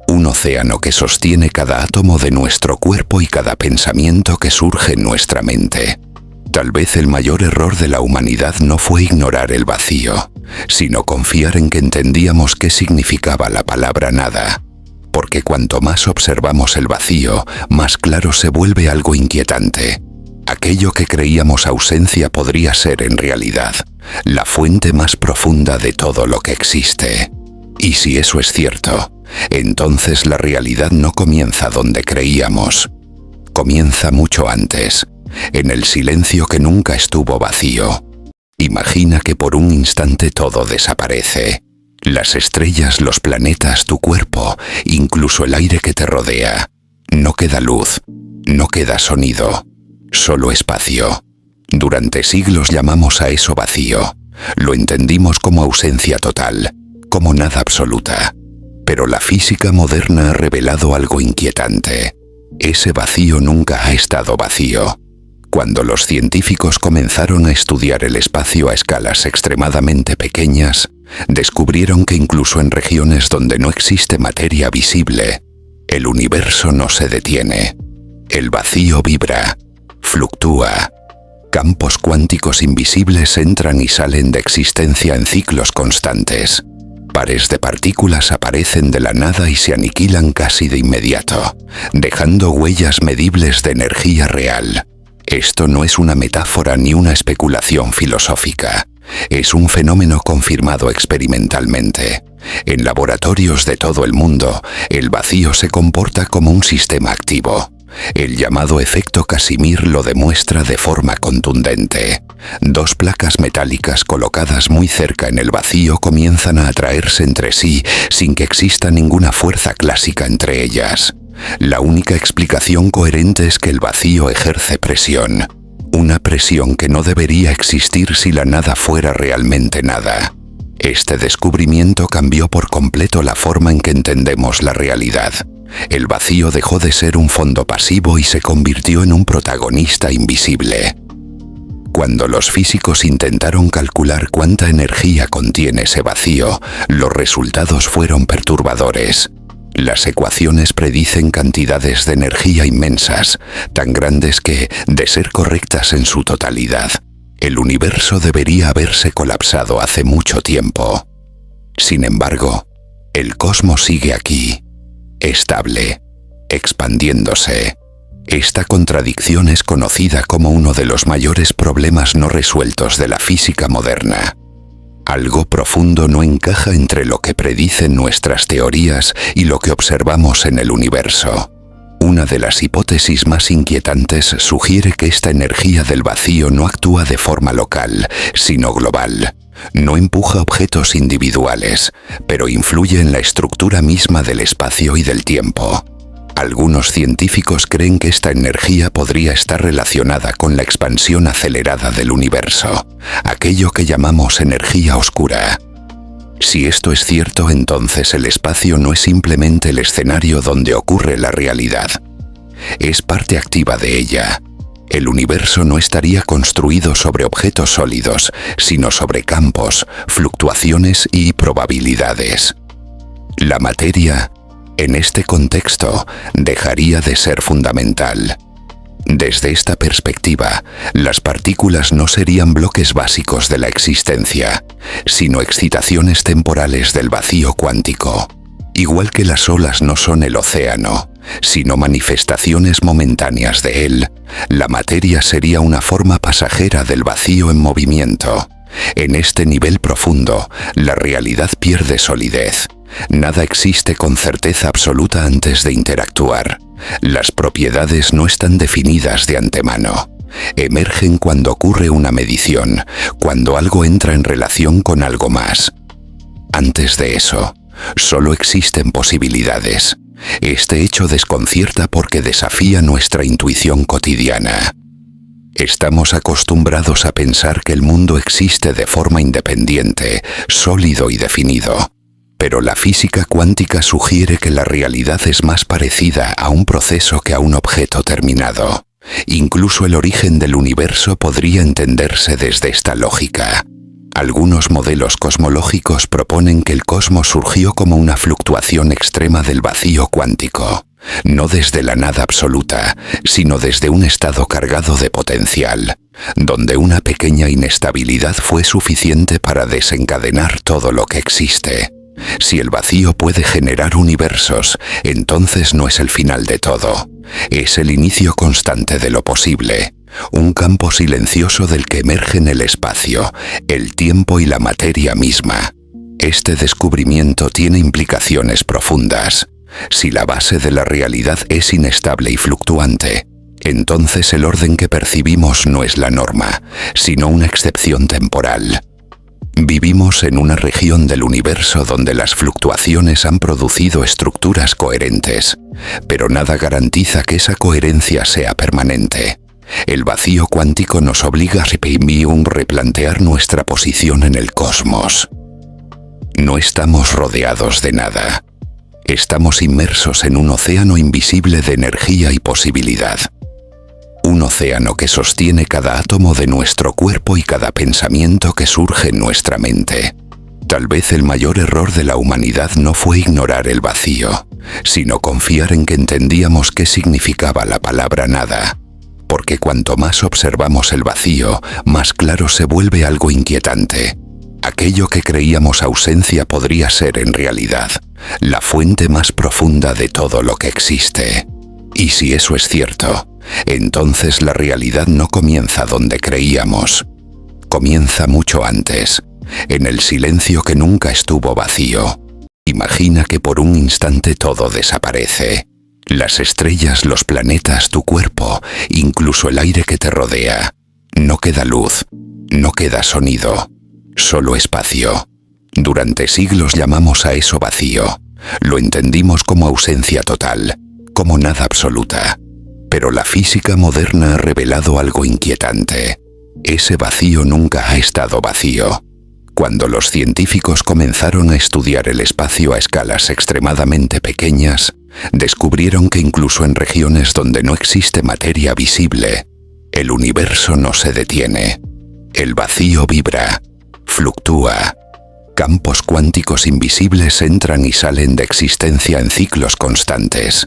Un océano que sostiene cada átomo de nuestro cuerpo y cada pensamiento que surge en nuestra mente. Tal vez el mayor error de la humanidad no fue ignorar el vacío, sino confiar en que entendíamos qué significaba la palabra nada. Porque cuanto más observamos el vacío, más claro se vuelve algo inquietante. Aquello que creíamos ausencia podría ser en realidad la fuente más profunda de todo lo que existe. Y si eso es cierto, entonces la realidad no comienza donde creíamos. Comienza mucho antes, en el silencio que nunca estuvo vacío. Imagina que por un instante todo desaparece. Las estrellas, los planetas, tu cuerpo, incluso el aire que te rodea. No queda luz, no queda sonido, solo espacio. Durante siglos llamamos a eso vacío. Lo entendimos como ausencia total, como nada absoluta. Pero la física moderna ha revelado algo inquietante. Ese vacío nunca ha estado vacío. Cuando los científicos comenzaron a estudiar el espacio a escalas extremadamente pequeñas, descubrieron que incluso en regiones donde no existe materia visible, el universo no se detiene. El vacío vibra, fluctúa. Campos cuánticos invisibles entran y salen de existencia en ciclos constantes. Pares de partículas aparecen de la nada y se aniquilan casi de inmediato, dejando huellas medibles de energía real. Esto no es una metáfora ni una especulación filosófica, Es un fenómeno confirmado experimentalmente. En laboratorios de todo el mundo, el vacío se comporta como un sistema activo. El llamado efecto Casimir lo demuestra de forma contundente. Dos placas metálicas colocadas muy cerca en el vacío comienzan a atraerse entre sí sin que exista ninguna fuerza clásica entre ellas. La única explicación coherente es que el vacío ejerce presión. Una presión que no debería existir si la nada fuera realmente nada. Este descubrimiento cambió por completo la forma en que entendemos la realidad. El vacío dejó de ser un fondo pasivo y se convirtió en un protagonista invisible. Cuando los físicos intentaron calcular cuánta energía contiene ese vacío, los resultados fueron perturbadores. Las ecuaciones predicen cantidades de energía inmensas, tan grandes que, de ser correctas en su totalidad, el universo debería haberse colapsado hace mucho tiempo. Sin embargo, el cosmos sigue aquí, estable, expandiéndose. Esta contradicción es conocida como uno de los mayores problemas no resueltos de la física moderna. Algo profundo no encaja entre lo que predicen nuestras teorías y lo que observamos en el universo. Una de las hipótesis más inquietantes sugiere que esta energía del vacío no actúa de forma local, sino global. No empuja objetos individuales, pero influye en la estructura misma del espacio y del tiempo. Algunos científicos creen que esta energía podría estar relacionada con la expansión acelerada del universo, aquello que llamamos energía oscura. Si esto es cierto, entonces el espacio no es simplemente el escenario donde ocurre la realidad. Es parte activa de ella. El universo no estaría construido sobre objetos sólidos, sino sobre campos, fluctuaciones y probabilidades. La materia, en este contexto, dejaría de ser fundamental. Desde esta perspectiva, las partículas no serían bloques básicos de la existencia, sino excitaciones temporales del vacío cuántico. Igual que las olas no son el océano, sino manifestaciones momentáneas de él, la materia sería una forma pasajera del vacío en movimiento. En este nivel profundo, la realidad pierde solidez. Nada existe con certeza absoluta antes de interactuar. Las propiedades no están definidas de antemano. Emergen cuando ocurre una medición, cuando algo entra en relación con algo más. Antes de eso, solo existen posibilidades. Este hecho desconcierta porque desafía nuestra intuición cotidiana. Estamos acostumbrados a pensar que el mundo existe de forma independiente, sólido y definido. Pero la física cuántica sugiere que la realidad es más parecida a un proceso que a un objeto terminado. Incluso el origen del universo podría entenderse desde esta lógica. Algunos modelos cosmológicos proponen que el cosmos surgió como una fluctuación extrema del vacío cuántico, no desde la nada absoluta, sino desde un estado cargado de potencial, donde una pequeña inestabilidad fue suficiente para desencadenar todo lo que existe. Si el vacío puede generar universos, entonces no es el final de todo. Es el inicio constante de lo posible, un campo silencioso del que emergen el espacio, el tiempo y la materia misma. Este descubrimiento tiene implicaciones profundas. Si la base de la realidad es inestable y fluctuante, entonces el orden que percibimos no es la norma, sino una excepción temporal. Vivimos en una región del universo donde las fluctuaciones han producido estructuras coherentes, pero nada garantiza que esa coherencia sea permanente. El vacío cuántico nos obliga a replantear nuestra posición en el cosmos. No estamos rodeados de nada. Estamos inmersos en un océano invisible de energía y posibilidad. Un océano que sostiene cada átomo de nuestro cuerpo y cada pensamiento que surge en nuestra mente. Tal vez el mayor error de la humanidad no fue ignorar el vacío, sino confiar en que entendíamos qué significaba la palabra nada. Porque cuanto más observamos el vacío, más claro se vuelve algo inquietante. Aquello que creíamos ausencia podría ser en realidad la fuente más profunda de todo lo que existe. Y si eso es cierto, entonces la realidad no comienza donde creíamos. comienza mucho antes, en el silencio que nunca estuvo vacío. Imagina que por un instante todo desaparece. Las estrellas, los planetas, tu cuerpo, incluso el aire que te rodea. No queda luz, no queda sonido, solo espacio. Durante siglos llamamos a eso vacío. Lo entendimos como ausencia total, como nada absoluta. Pero la física moderna ha revelado algo inquietante. Ese vacío nunca ha estado vacío. Cuando los científicos comenzaron a estudiar el espacio a escalas extremadamente pequeñas, descubrieron que incluso en regiones donde no existe materia visible, el universo no se detiene. El vacío vibra, fluctúa. Campos cuánticos invisibles entran y salen de existencia en ciclos constantes.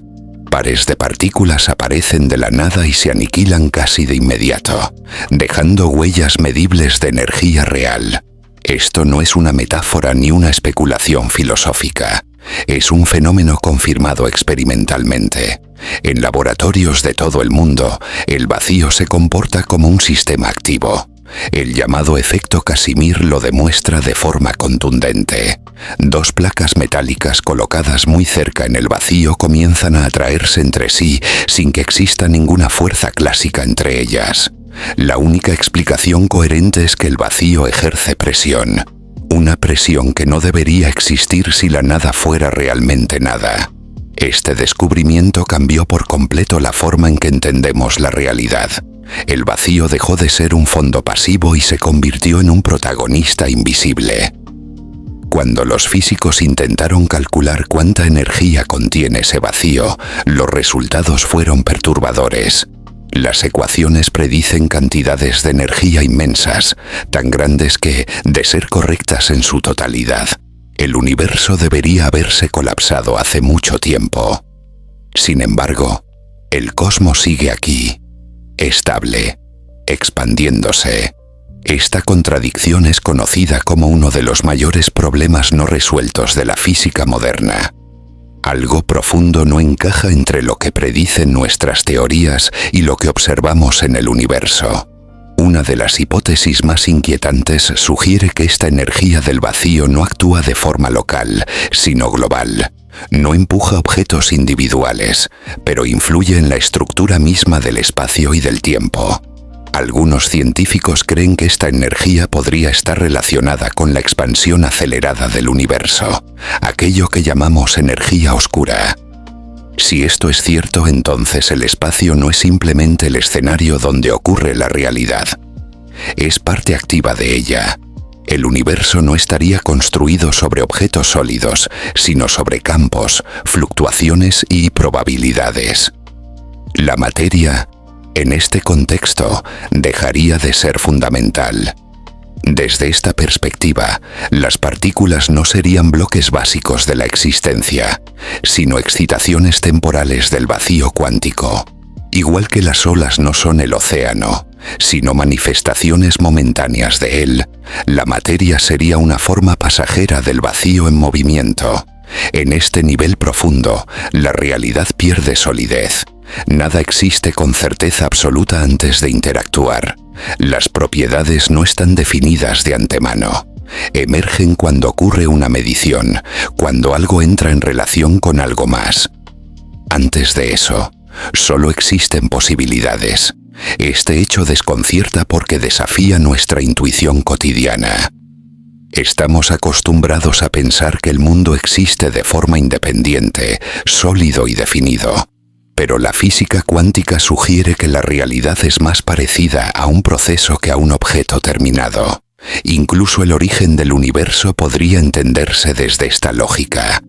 Pares de partículas aparecen de la nada y se aniquilan casi de inmediato, dejando huellas medibles de energía real. Esto no es una metáfora ni una especulación filosófica. Es un fenómeno confirmado experimentalmente. En laboratorios de todo el mundo, el vacío se comporta como un sistema activo. El llamado efecto Casimir lo demuestra de forma contundente. Dos placas metálicas colocadas muy cerca en el vacío comienzan a atraerse entre sí sin que exista ninguna fuerza clásica entre ellas. La única explicación coherente es que el vacío ejerce presión. Una presión que no debería existir si la nada fuera realmente nada. Este descubrimiento cambió por completo la forma en que entendemos la realidad. El vacío dejó de ser un fondo pasivo y se convirtió en un protagonista invisible. Cuando los físicos intentaron calcular cuánta energía contiene ese vacío, los resultados fueron perturbadores. Las ecuaciones predicen cantidades de energía inmensas, tan grandes que, de ser correctas en su totalidad, el universo debería haberse colapsado hace mucho tiempo. Sin embargo, el cosmos sigue aquí, estable, expandiéndose. Esta contradicción es conocida como uno de los mayores problemas no resueltos de la física moderna. Algo profundo no encaja entre lo que predicen nuestras teorías y lo que observamos en el universo. Una de las hipótesis más inquietantes sugiere que esta energía del vacío no actúa de forma local, sino global. No empuja objetos individuales, pero influye en la estructura misma del espacio y del tiempo. Algunos científicos creen que esta energía podría estar relacionada con la expansión acelerada del universo, aquello que llamamos energía oscura. Si esto es cierto, entonces el espacio no es simplemente el escenario donde ocurre la realidad. Es parte activa de ella. El universo no estaría construido sobre objetos sólidos, sino sobre campos, fluctuaciones y probabilidades. La materia, en este contexto, dejaría de ser fundamental. Desde esta perspectiva, las partículas no serían bloques básicos de la existencia, sino excitaciones temporales del vacío cuántico. Igual que las olas no son el océano, sino manifestaciones momentáneas de él, la materia sería una forma pasajera del vacío en movimiento. En este nivel profundo, la realidad pierde solidez. Nada existe con certeza absoluta antes de interactuar. Las propiedades no están definidas de antemano. Emergen cuando ocurre una medición, cuando algo entra en relación con algo más. Antes de eso, solo existen posibilidades. Este hecho desconcierta porque desafía nuestra intuición cotidiana. Estamos acostumbrados a pensar que el mundo existe de forma independiente, sólido y definido. Pero la física cuántica sugiere que la realidad es más parecida a un proceso que a un objeto terminado. Incluso el origen del universo podría entenderse desde esta lógica.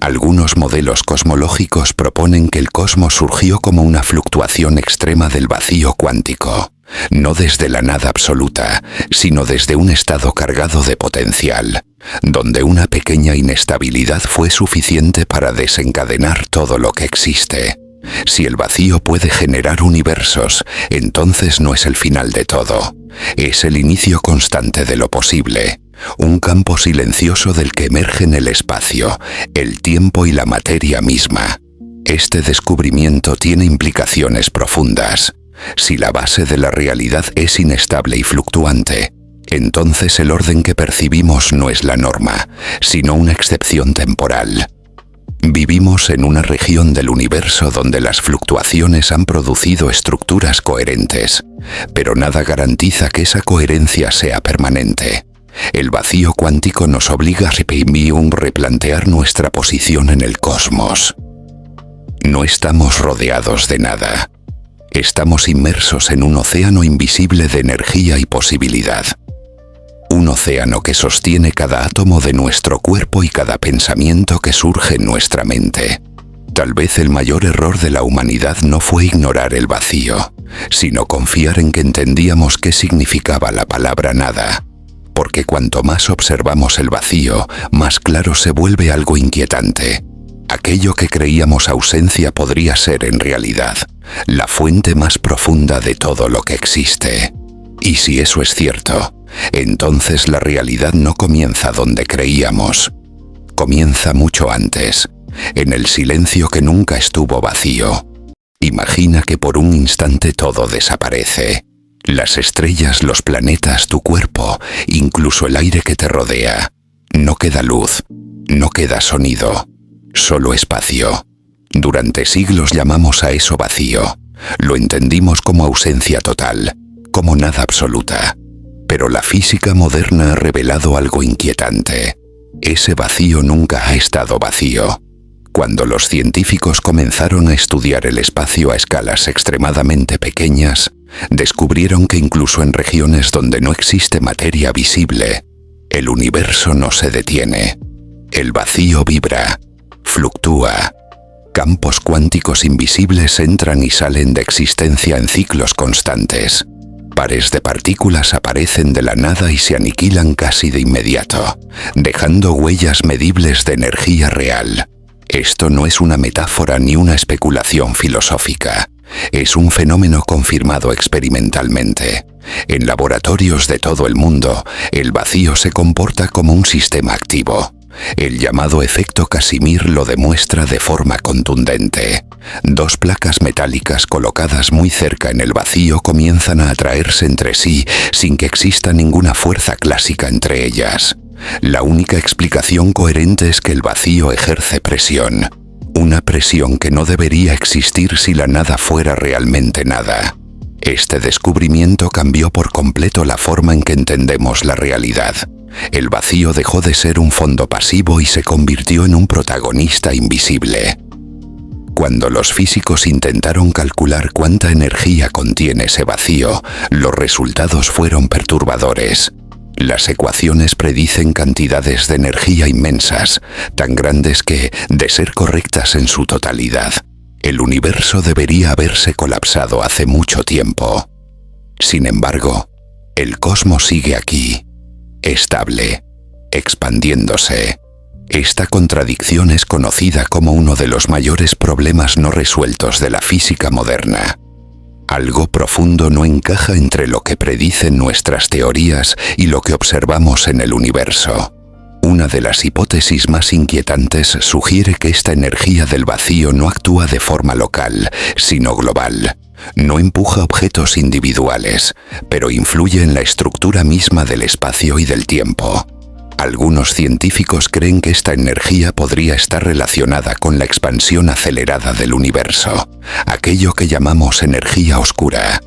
Algunos modelos cosmológicos proponen que el cosmos surgió como una fluctuación extrema del vacío cuántico, no desde la nada absoluta, sino desde un estado cargado de potencial, donde una pequeña inestabilidad fue suficiente para desencadenar todo lo que existe. Si el vacío puede generar universos, entonces no es el final de todo. Es el inicio constante de lo posible, un campo silencioso del que emergen el espacio, el tiempo y la materia misma. Este descubrimiento tiene implicaciones profundas. Si la base de la realidad es inestable y fluctuante, Entonces el orden que percibimos no es la norma, sino una excepción temporal. Vivimos en una región del universo donde las fluctuaciones han producido estructuras coherentes, pero nada garantiza que esa coherencia sea permanente. El vacío cuántico nos obliga a replantear nuestra posición en el cosmos. No estamos rodeados de nada. Estamos inmersos en un océano invisible de energía y posibilidad. Un océano que sostiene cada átomo de nuestro cuerpo y cada pensamiento que surge en nuestra mente. Tal vez el mayor error de la humanidad no fue ignorar el vacío, sino confiar en que entendíamos qué significaba la palabra nada. Porque cuanto más observamos el vacío, más claro se vuelve algo inquietante. Aquello que creíamos ausencia podría ser en realidad la fuente más profunda de todo lo que existe. Y si eso es cierto, entonces la realidad no comienza donde creíamos. Comienza mucho antes, en el silencio que nunca estuvo vacío. Imagina que por un instante todo desaparece. Las estrellas, los planetas, tu cuerpo, incluso el aire que te rodea. No queda luz, no queda sonido, solo espacio. Durante siglos llamamos a eso vacío. Lo entendimos como ausencia total, como nada absoluta. Pero la física moderna ha revelado algo inquietante. Ese vacío nunca ha estado vacío. Cuando los científicos comenzaron a estudiar el espacio a escalas extremadamente pequeñas, descubrieron que incluso en regiones donde no existe materia visible, el universo no se detiene. El vacío vibra, fluctúa. Campos cuánticos invisibles entran y salen de existencia en ciclos constantes. Pares de partículas aparecen de la nada y se aniquilan casi de inmediato, dejando huellas medibles de energía real. Esto no es una metáfora ni una especulación filosófica. Es un fenómeno confirmado experimentalmente. En laboratorios de todo el mundo, el vacío se comporta como un sistema activo. El llamado efecto Casimir lo demuestra de forma contundente. Dos placas metálicas colocadas muy cerca en el vacío comienzan a atraerse entre sí sin que exista ninguna fuerza clásica entre ellas. La única explicación coherente es que el vacío ejerce presión. Una presión que no debería existir si la nada fuera realmente nada. Este descubrimiento cambió por completo la forma en que entendemos la realidad. El vacío dejó de ser un fondo pasivo y se convirtió en un protagonista invisible. Cuando los físicos intentaron calcular cuánta energía contiene ese vacío, los resultados fueron perturbadores. Las ecuaciones predicen cantidades de energía inmensas, tan grandes que, de ser correctas en su totalidad, el universo debería haberse colapsado hace mucho tiempo. Sin embargo, el cosmos sigue aquí, estable, expandiéndose. Esta contradicción es conocida como uno de los mayores problemas no resueltos de la física moderna. Algo profundo no encaja entre lo que predicen nuestras teorías y lo que observamos en el universo. Una de las hipótesis más inquietantes sugiere que esta energía del vacío no actúa de forma local, sino global. No empuja objetos individuales, pero influye en la estructura misma del espacio y del tiempo. Algunos científicos creen que esta energía podría estar relacionada con la expansión acelerada del universo, aquello que llamamos energía oscura.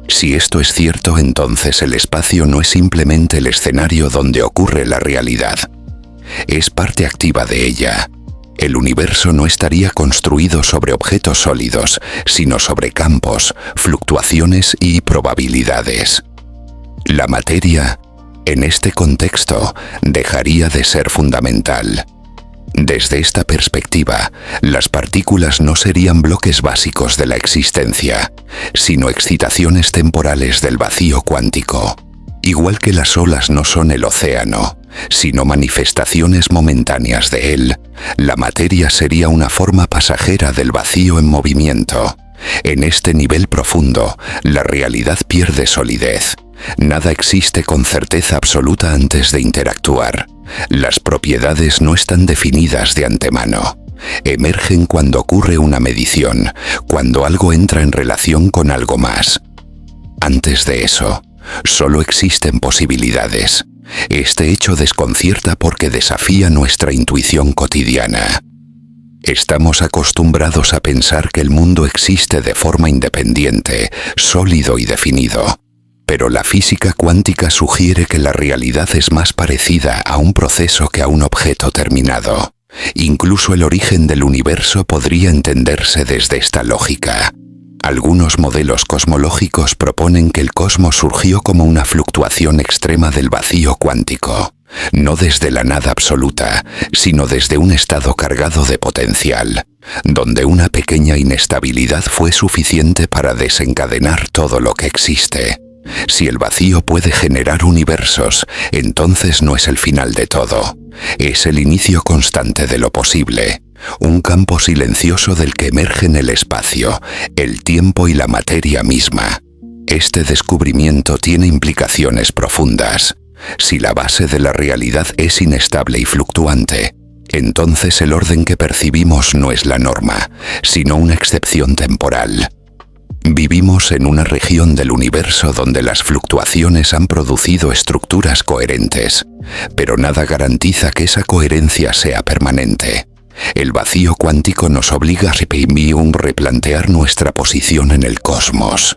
Si esto es cierto, entonces el espacio no es simplemente el escenario donde ocurre la realidad. Es parte activa de ella. El universo no estaría construido sobre objetos sólidos, sino sobre campos, fluctuaciones y probabilidades. La materia, en este contexto, dejaría de ser fundamental. Desde esta perspectiva, las partículas no serían bloques básicos de la existencia, sino excitaciones temporales del vacío cuántico. Igual que las olas no son el océano, sino manifestaciones momentáneas de él, la materia sería una forma pasajera del vacío en movimiento. En este nivel profundo, la realidad pierde solidez. Nada existe con certeza absoluta antes de interactuar. Las propiedades no están definidas de antemano. Emergen cuando ocurre una medición, cuando algo entra en relación con algo más. Antes de eso, Solo existen posibilidades. Este hecho desconcierta porque desafía nuestra intuición cotidiana. Estamos acostumbrados a pensar que el mundo existe de forma independiente, sólido y definido. Pero la física cuántica sugiere que la realidad es más parecida a un proceso que a un objeto terminado. Incluso el origen del universo podría entenderse desde esta lógica. Algunos modelos cosmológicos proponen que el cosmos surgió como una fluctuación extrema del vacío cuántico, no desde la nada absoluta, sino desde un estado cargado de potencial, donde una pequeña inestabilidad fue suficiente para desencadenar todo lo que existe. Si el vacío puede generar universos, entonces no es el final de todo. Es el inicio constante de lo posible, un campo silencioso del que emergen el espacio, el tiempo y la materia misma. Este descubrimiento tiene implicaciones profundas. Si la base de la realidad es inestable y fluctuante, entonces el orden que percibimos no es la norma, sino una excepción temporal. Vivimos en una región del universo donde las fluctuaciones han producido estructuras coherentes, pero nada garantiza que esa coherencia sea permanente. El vacío cuántico nos obliga a replantear nuestra posición en el cosmos.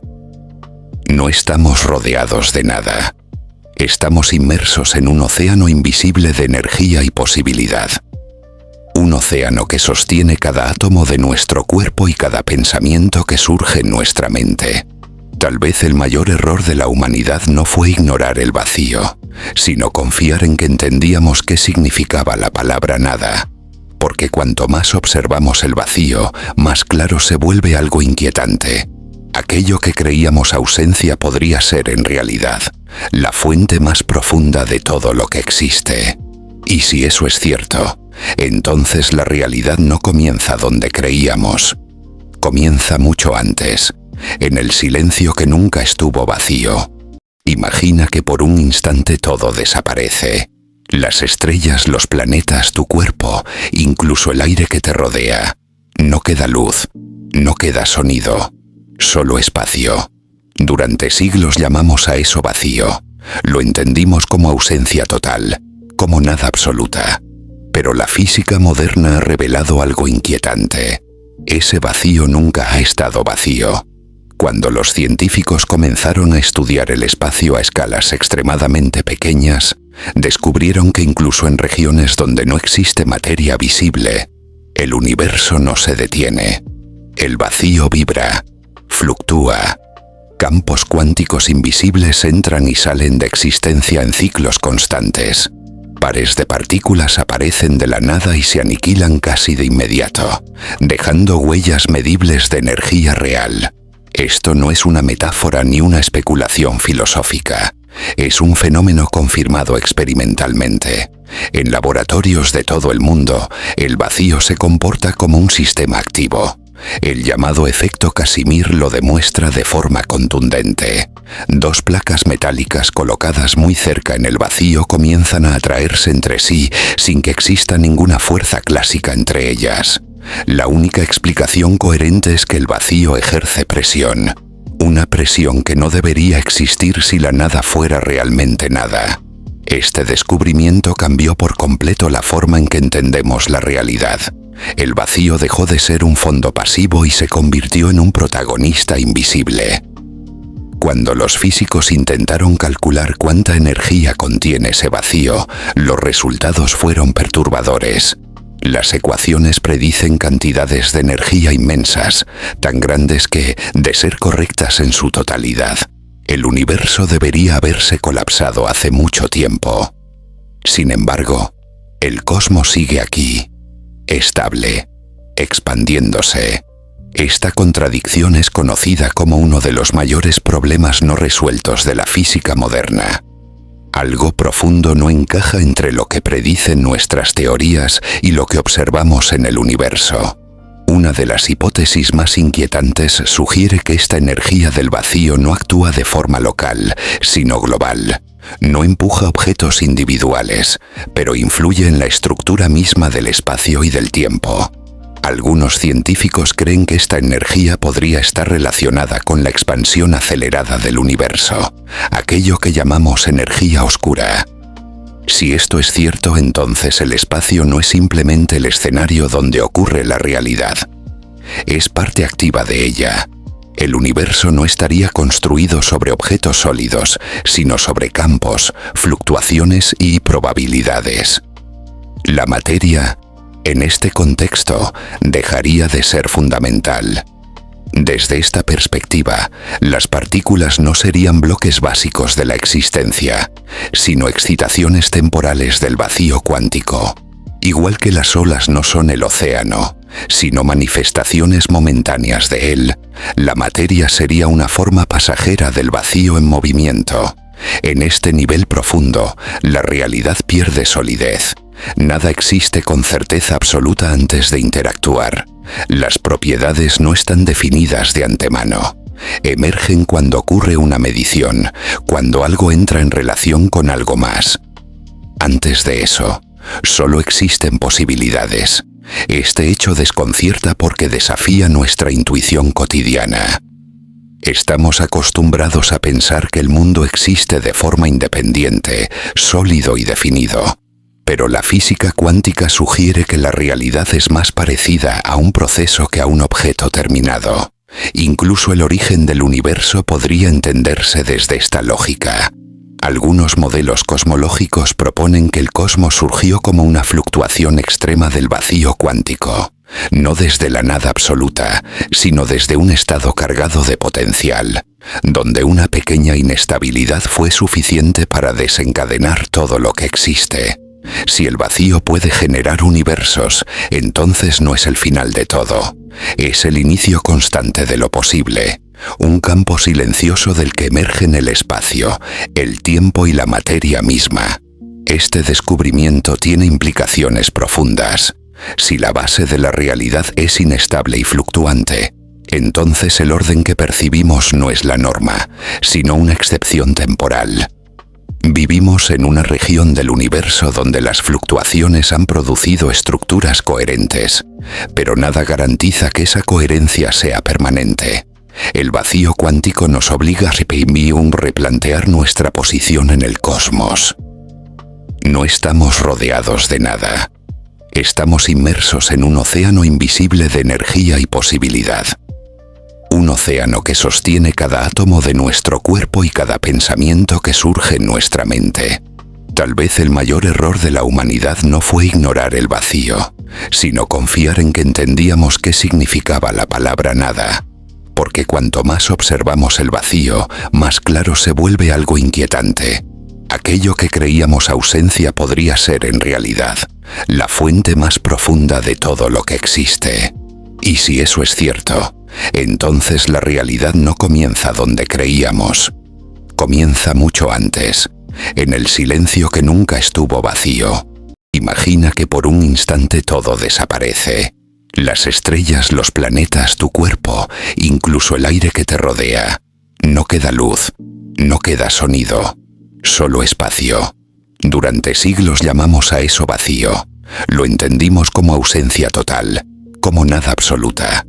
No estamos rodeados de nada. Estamos inmersos en un océano invisible de energía y posibilidad. Un océano que sostiene cada átomo de nuestro cuerpo y cada pensamiento que surge en nuestra mente. Tal vez el mayor error de la humanidad no fue ignorar el vacío, sino confiar en que entendíamos qué significaba la palabra nada. Porque cuanto más observamos el vacío, más claro se vuelve algo inquietante. Aquello que creíamos ausencia podría ser en realidad la fuente más profunda de todo lo que existe. Y si eso es cierto, entonces la realidad no comienza donde creíamos. Comienza mucho antes, en el silencio que nunca estuvo vacío. Imagina que por un instante todo desaparece. Las estrellas, los planetas, tu cuerpo, incluso el aire que te rodea. No queda luz, no queda sonido, solo espacio. Durante siglos llamamos a eso vacío. Lo entendimos como ausencia total, como nada absoluta. Pero la física moderna ha revelado algo inquietante. Ese vacío nunca ha estado vacío. Cuando los científicos comenzaron a estudiar el espacio a escalas extremadamente pequeñas, descubrieron que incluso en regiones donde no existe materia visible, el universo no se detiene. El vacío vibra, fluctúa. Campos cuánticos invisibles entran y salen de existencia en ciclos constantes. Pares de partículas aparecen de la nada y se aniquilan casi de inmediato, dejando huellas medibles de energía real. Esto no es una metáfora ni una especulación filosófica. Es un fenómeno confirmado experimentalmente. En laboratorios de todo el mundo, el vacío se comporta como un sistema activo. El llamado efecto Casimir lo demuestra de forma contundente. Dos placas metálicas colocadas muy cerca en el vacío comienzan a atraerse entre sí sin que exista ninguna fuerza clásica entre ellas. La única explicación coherente es que el vacío ejerce presión. Una presión que no debería existir si la nada fuera realmente nada. Este descubrimiento cambió por completo la forma en que entendemos la realidad. El vacío dejó de ser un fondo pasivo y se convirtió en un protagonista invisible. Cuando los físicos intentaron calcular cuánta energía contiene ese vacío, los resultados fueron perturbadores. Las ecuaciones predicen cantidades de energía inmensas, tan grandes que, de ser correctas en su totalidad, el universo debería haberse colapsado hace mucho tiempo. Sin embargo, el cosmos sigue aquí, estable, expandiéndose. Esta contradicción es conocida como uno de los mayores problemas no resueltos de la física moderna. Algo profundo no encaja entre lo que predicen nuestras teorías y lo que observamos en el universo. Una de las hipótesis más inquietantes sugiere que esta energía del vacío no actúa de forma local, sino global. No empuja objetos individuales, pero influye en la estructura misma del espacio y del tiempo. Algunos científicos creen que esta energía podría estar relacionada con la expansión acelerada del universo, aquello que llamamos energía oscura. Si esto es cierto, entonces el espacio no es simplemente el escenario donde ocurre la realidad. Es parte activa de ella. El universo no estaría construido sobre objetos sólidos, sino sobre campos, fluctuaciones y probabilidades. La materia, en este contexto, dejaría de ser fundamental. Desde esta perspectiva, las partículas no serían bloques básicos de la existencia, sino excitaciones temporales del vacío cuántico. Igual que las olas no son el océano, sino manifestaciones momentáneas de él, la materia sería una forma pasajera del vacío en movimiento. En este nivel profundo, la realidad pierde solidez. Nada existe con certeza absoluta antes de interactuar. Las propiedades no están definidas de antemano. Emergen cuando ocurre una medición, cuando algo entra en relación con algo más. Antes de eso, solo existen posibilidades. Este hecho desconcierta porque desafía nuestra intuición cotidiana. Estamos acostumbrados a pensar que el mundo existe de forma independiente, sólido y definido. Pero la física cuántica sugiere que la realidad es más parecida a un proceso que a un objeto terminado. Incluso el origen del universo podría entenderse desde esta lógica. Algunos modelos cosmológicos proponen que el cosmos surgió como una fluctuación extrema del vacío cuántico, no desde la nada absoluta, sino desde un estado cargado de potencial, donde una pequeña inestabilidad fue suficiente para desencadenar todo lo que existe. Si el vacío puede generar universos, entonces no es el final de todo. Es el inicio constante de lo posible, un campo silencioso del que emergen el espacio, el tiempo y la materia misma. Este descubrimiento tiene implicaciones profundas. Si la base de la realidad es inestable y fluctuante, entonces el orden que percibimos no es la norma, sino una excepción temporal. Vivimos en una región del universo donde las fluctuaciones han producido estructuras coherentes, pero nada garantiza que esa coherencia sea permanente. El vacío cuántico nos obliga a replantear nuestra posición en el cosmos. No estamos rodeados de nada. Estamos inmersos en un océano invisible de energía y posibilidad. Un océano que sostiene cada átomo de nuestro cuerpo y cada pensamiento que surge en nuestra mente. Tal vez el mayor error de la humanidad no fue ignorar el vacío, sino confiar en que entendíamos qué significaba la palabra nada. Porque cuanto más observamos el vacío, más claro se vuelve algo inquietante. Aquello que creíamos ausencia podría ser en realidad la fuente más profunda de todo lo que existe. Y si eso es cierto, entonces la realidad no comienza donde creíamos. Comienza mucho antes, en el silencio que nunca estuvo vacío. Imagina que por un instante todo desaparece. Las estrellas, los planetas, tu cuerpo, incluso el aire que te rodea. No queda luz, no queda sonido, solo espacio. Durante siglos llamamos a eso vacío. Lo entendimos como ausencia total, como nada absoluta.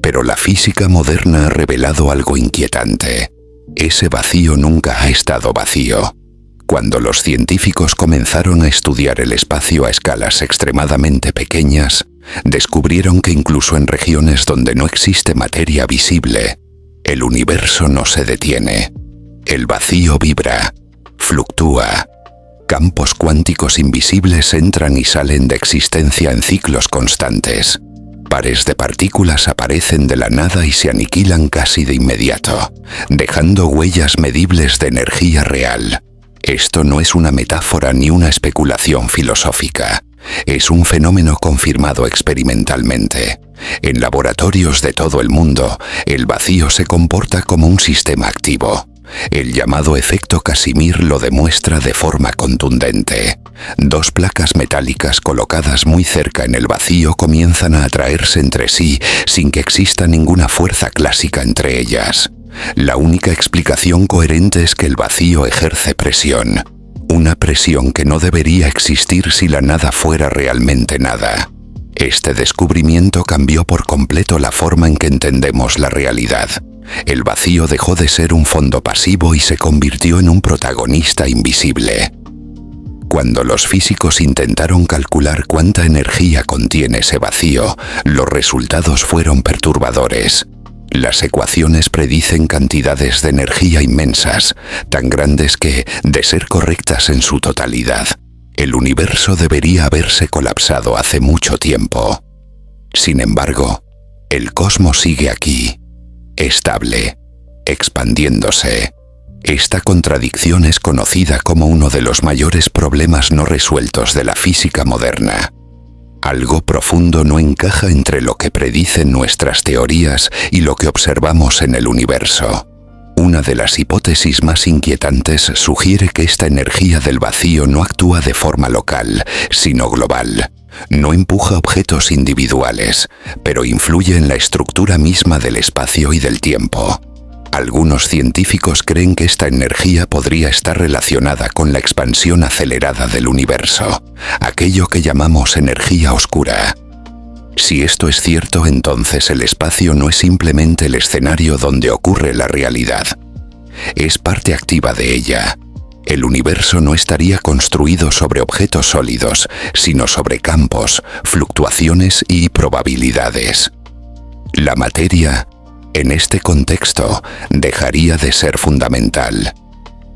Pero la física moderna ha revelado algo inquietante. Ese vacío nunca ha estado vacío. Cuando los científicos comenzaron a estudiar el espacio a escalas extremadamente pequeñas, descubrieron que incluso en regiones donde no existe materia visible, el universo no se detiene. El vacío vibra, fluctúa. Campos cuánticos invisibles entran y salen de existencia en ciclos constantes. Pares de partículas aparecen de la nada y se aniquilan casi de inmediato, dejando huellas medibles de energía real. Esto no es una metáfora ni una especulación filosófica. Es un fenómeno confirmado experimentalmente. En laboratorios de todo el mundo, el vacío se comporta como un sistema activo. El llamado efecto Casimir lo demuestra de forma contundente. Dos placas metálicas colocadas muy cerca en el vacío comienzan a atraerse entre sí sin que exista ninguna fuerza clásica entre ellas. La única explicación coherente es que el vacío ejerce presión. Una presión que no debería existir si la nada fuera realmente nada. Este descubrimiento cambió por completo la forma en que entendemos la realidad. El vacío dejó de ser un fondo pasivo y se convirtió en un protagonista invisible. Cuando los físicos intentaron calcular cuánta energía contiene ese vacío, los resultados fueron perturbadores. Las ecuaciones predicen cantidades de energía inmensas, tan grandes que, de ser correctas en su totalidad, el universo debería haberse colapsado hace mucho tiempo. Sin embargo, el cosmos sigue aquí, estable, expandiéndose. Esta contradicción es conocida como uno de los mayores problemas no resueltos de la física moderna. Algo profundo no encaja entre lo que predicen nuestras teorías y lo que observamos en el universo. Una de las hipótesis más inquietantes sugiere que esta energía del vacío no actúa de forma local, sino global. No empuja objetos individuales, pero influye en la estructura misma del espacio y del tiempo. Algunos científicos creen que esta energía podría estar relacionada con la expansión acelerada del universo, aquello que llamamos energía oscura. Si esto es cierto, entonces el espacio no es simplemente el escenario donde ocurre la realidad. Es parte activa de ella. El universo no estaría construido sobre objetos sólidos, sino sobre campos, fluctuaciones y probabilidades. La materia, en este contexto, dejaría de ser fundamental.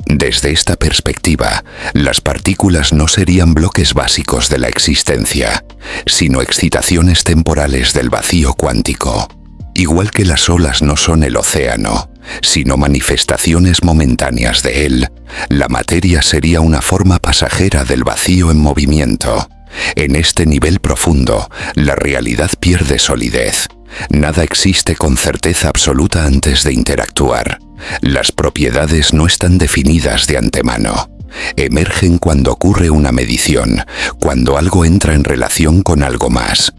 Desde esta perspectiva, las partículas no serían bloques básicos de la existencia, sino excitaciones temporales del vacío cuántico. Igual que las olas no son el océano, sino manifestaciones momentáneas de él, la materia sería una forma pasajera del vacío en movimiento. En este nivel profundo, la realidad pierde solidez. Nada existe con certeza absoluta antes de interactuar. Las propiedades no están definidas de antemano. Emergen cuando ocurre una medición, cuando algo entra en relación con algo más.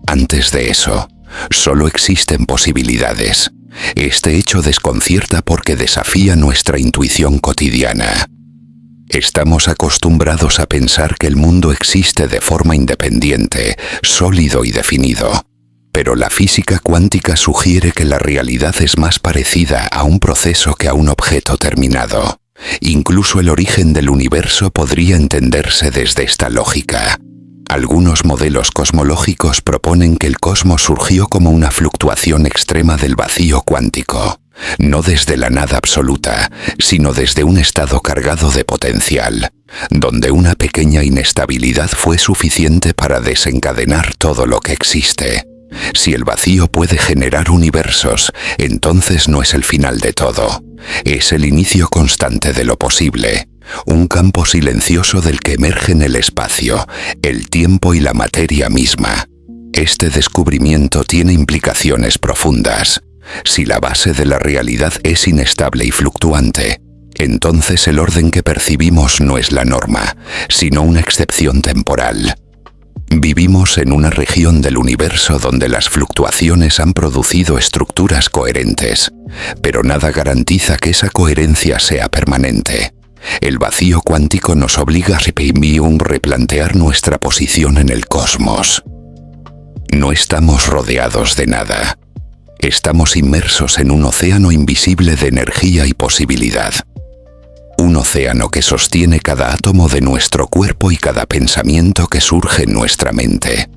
Antes de eso, solo existen posibilidades. Este hecho desconcierta porque desafía nuestra intuición cotidiana. Estamos acostumbrados a pensar que el mundo existe de forma independiente, sólido y definido. Pero la física cuántica sugiere que la realidad es más parecida a un proceso que a un objeto terminado. Incluso el origen del universo podría entenderse desde esta lógica. Algunos modelos cosmológicos proponen que el cosmos surgió como una fluctuación extrema del vacío cuántico, no desde la nada absoluta, sino desde un estado cargado de potencial, donde una pequeña inestabilidad fue suficiente para desencadenar todo lo que existe. Si el vacío puede generar universos, entonces no es el final de todo. Es el inicio constante de lo posible, un campo silencioso del que emergen el espacio, el tiempo y la materia misma. Este descubrimiento tiene implicaciones profundas. Si la base de la realidad es inestable y fluctuante, entonces el orden que percibimos no es la norma, sino una excepción temporal. Vivimos en una región del universo donde las fluctuaciones han producido estructuras coherentes, pero nada garantiza que esa coherencia sea permanente. El vacío cuántico nos obliga a replantear nuestra posición en el cosmos. No estamos rodeados de nada. Estamos inmersos en un océano invisible de energía y posibilidad. Un océano que sostiene cada átomo de nuestro cuerpo y cada pensamiento que surge en nuestra mente.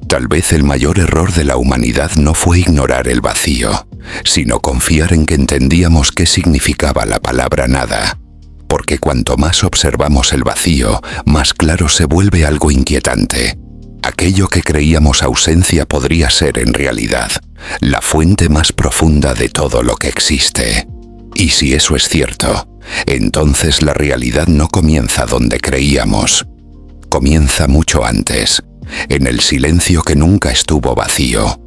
Tal vez el mayor error de la humanidad no fue ignorar el vacío, sino confiar en que entendíamos qué significaba la palabra nada. Porque cuanto más observamos el vacío, más claro se vuelve algo inquietante. Aquello que creíamos ausencia podría ser en realidad la fuente más profunda de todo lo que existe. Y si eso es cierto, entonces la realidad no comienza donde creíamos. Comienza mucho antes, en el silencio que nunca estuvo vacío.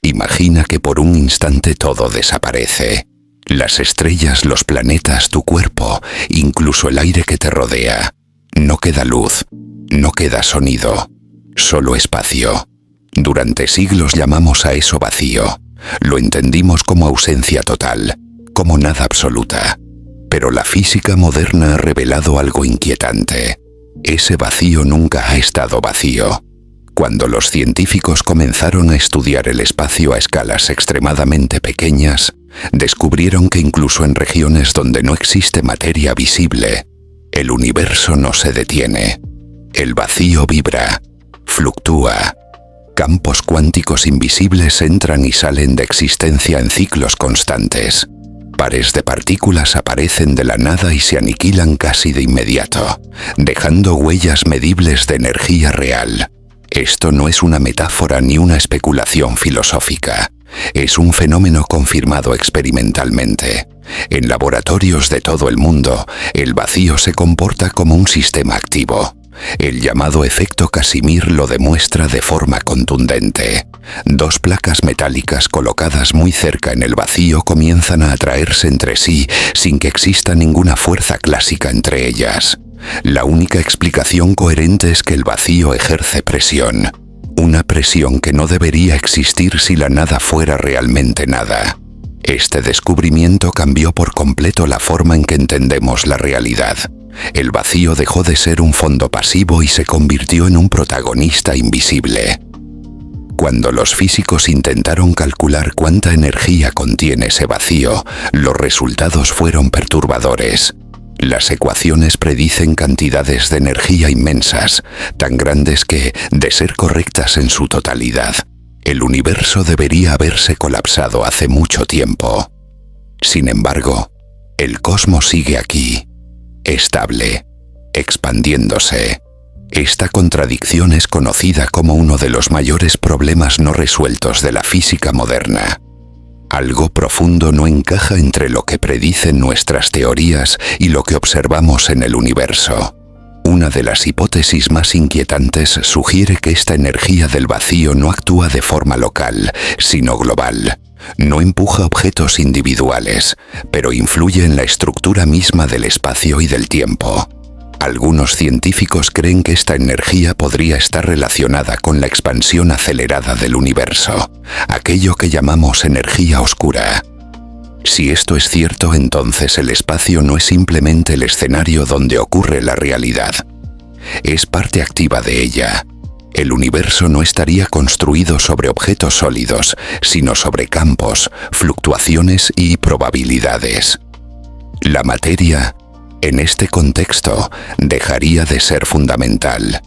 Imagina que por un instante todo desaparece. Las estrellas, los planetas, tu cuerpo, incluso el aire que te rodea. No queda luz, no queda sonido, solo espacio. Durante siglos llamamos a eso vacío. Lo entendimos como ausencia total, como nada absoluta. Pero la física moderna ha revelado algo inquietante. Ese vacío nunca ha estado vacío. Cuando los científicos comenzaron a estudiar el espacio a escalas extremadamente pequeñas, descubrieron que incluso en regiones donde no existe materia visible, el universo no se detiene. El vacío vibra, fluctúa. Campos cuánticos invisibles entran y salen de existencia en ciclos constantes. Pares de partículas aparecen de la nada y se aniquilan casi de inmediato, dejando huellas medibles de energía real. Esto no es una metáfora ni una especulación filosófica. Es un fenómeno confirmado experimentalmente. En laboratorios de todo el mundo, el vacío se comporta como un sistema activo. El llamado efecto Casimir lo demuestra de forma contundente. Dos placas metálicas colocadas muy cerca en el vacío comienzan a atraerse entre sí sin que exista ninguna fuerza clásica entre ellas. La única explicación coherente es que el vacío ejerce presión. Una presión que no debería existir si la nada fuera realmente nada. Este descubrimiento cambió por completo la forma en que entendemos la realidad. El vacío dejó de ser un fondo pasivo y se convirtió en un protagonista invisible. Cuando los físicos intentaron calcular cuánta energía contiene ese vacío, los resultados fueron perturbadores. Las ecuaciones predicen cantidades de energía inmensas, tan grandes que, de ser correctas en su totalidad, el universo debería haberse colapsado hace mucho tiempo. Sin embargo, el cosmos sigue aquí, estable, expandiéndose. Esta contradicción es conocida como uno de los mayores problemas no resueltos de la física moderna. Algo profundo no encaja entre lo que predicen nuestras teorías y lo que observamos en el universo. Una de las hipótesis más inquietantes sugiere que esta energía del vacío no actúa de forma local, sino global. No empuja objetos individuales, pero influye en la estructura misma del espacio y del tiempo. Algunos científicos creen que esta energía podría estar relacionada con la expansión acelerada del universo, aquello que llamamos energía oscura. Si esto es cierto, entonces el espacio no es simplemente el escenario donde ocurre la realidad. Es parte activa de ella. El universo no estaría construido sobre objetos sólidos, sino sobre campos, fluctuaciones y probabilidades. La materia, en este contexto, dejaría de ser fundamental.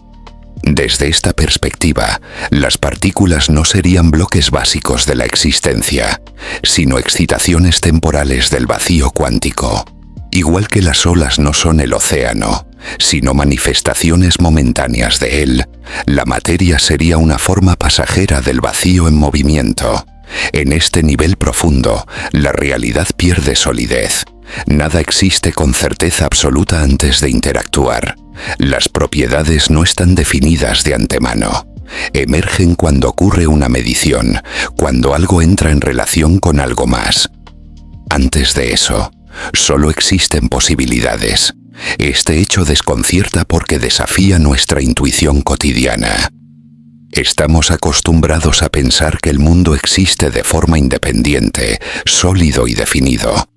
Desde esta perspectiva, las partículas no serían bloques básicos de la existencia, sino excitaciones temporales del vacío cuántico. Igual que las olas no son el océano, sino manifestaciones momentáneas de él, la materia sería una forma pasajera del vacío en movimiento. En este nivel profundo, la realidad pierde solidez. Nada existe con certeza absoluta antes de interactuar. Las propiedades no están definidas de antemano. Emergen cuando ocurre una medición, cuando algo entra en relación con algo más. Antes de eso, solo existen posibilidades. Este hecho desconcierta porque desafía nuestra intuición cotidiana. Estamos acostumbrados a pensar que el mundo existe de forma independiente, sólido y definido.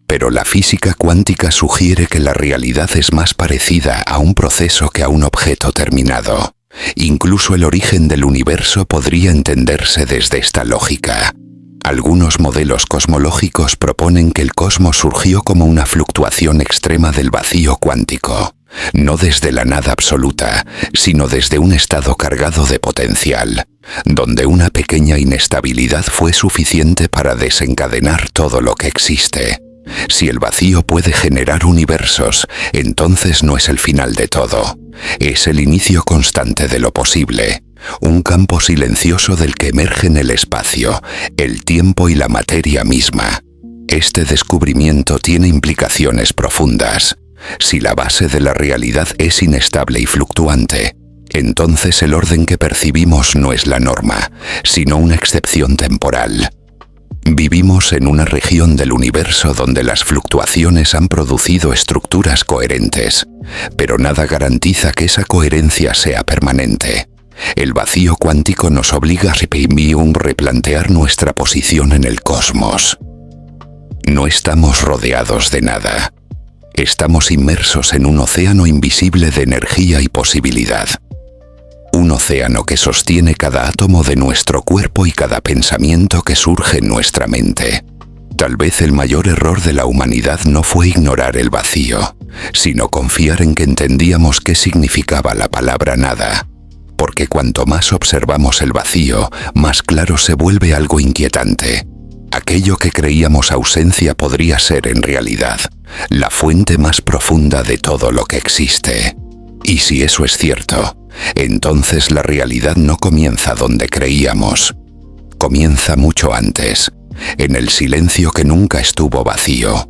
Pero la física cuántica sugiere que la realidad es más parecida a un proceso que a un objeto terminado. Incluso el origen del universo podría entenderse desde esta lógica. Algunos modelos cosmológicos proponen que el cosmos surgió como una fluctuación extrema del vacío cuántico, no desde la nada absoluta, sino desde un estado cargado de potencial, donde una pequeña inestabilidad fue suficiente para desencadenar todo lo que existe. Si el vacío puede generar universos, entonces no es el final de todo. Es el inicio constante de lo posible, un campo silencioso del que emergen el espacio, el tiempo y la materia misma. Este descubrimiento tiene implicaciones profundas. Si la base de la realidad es inestable y fluctuante, entonces el orden que percibimos no es la norma, sino una excepción temporal. Vivimos en una región del universo donde las fluctuaciones han producido estructuras coherentes, pero nada garantiza que esa coherencia sea permanente. El vacío cuántico nos obliga a replantear nuestra posición en el cosmos. No estamos rodeados de nada. Estamos inmersos en un océano invisible de energía y posibilidad. un océano que sostiene cada átomo de nuestro cuerpo y cada pensamiento que surge en nuestra mente. Tal vez el mayor error de la humanidad no fue ignorar el vacío, sino confiar en que entendíamos qué significaba la palabra nada. Porque cuanto más observamos el vacío, más claro se vuelve algo inquietante. Aquello que creíamos ausencia podría ser en realidad la fuente más profunda de todo lo que existe. Y si eso es cierto, entonces la realidad no comienza donde creíamos. Comienza mucho antes, en el silencio que nunca estuvo vacío,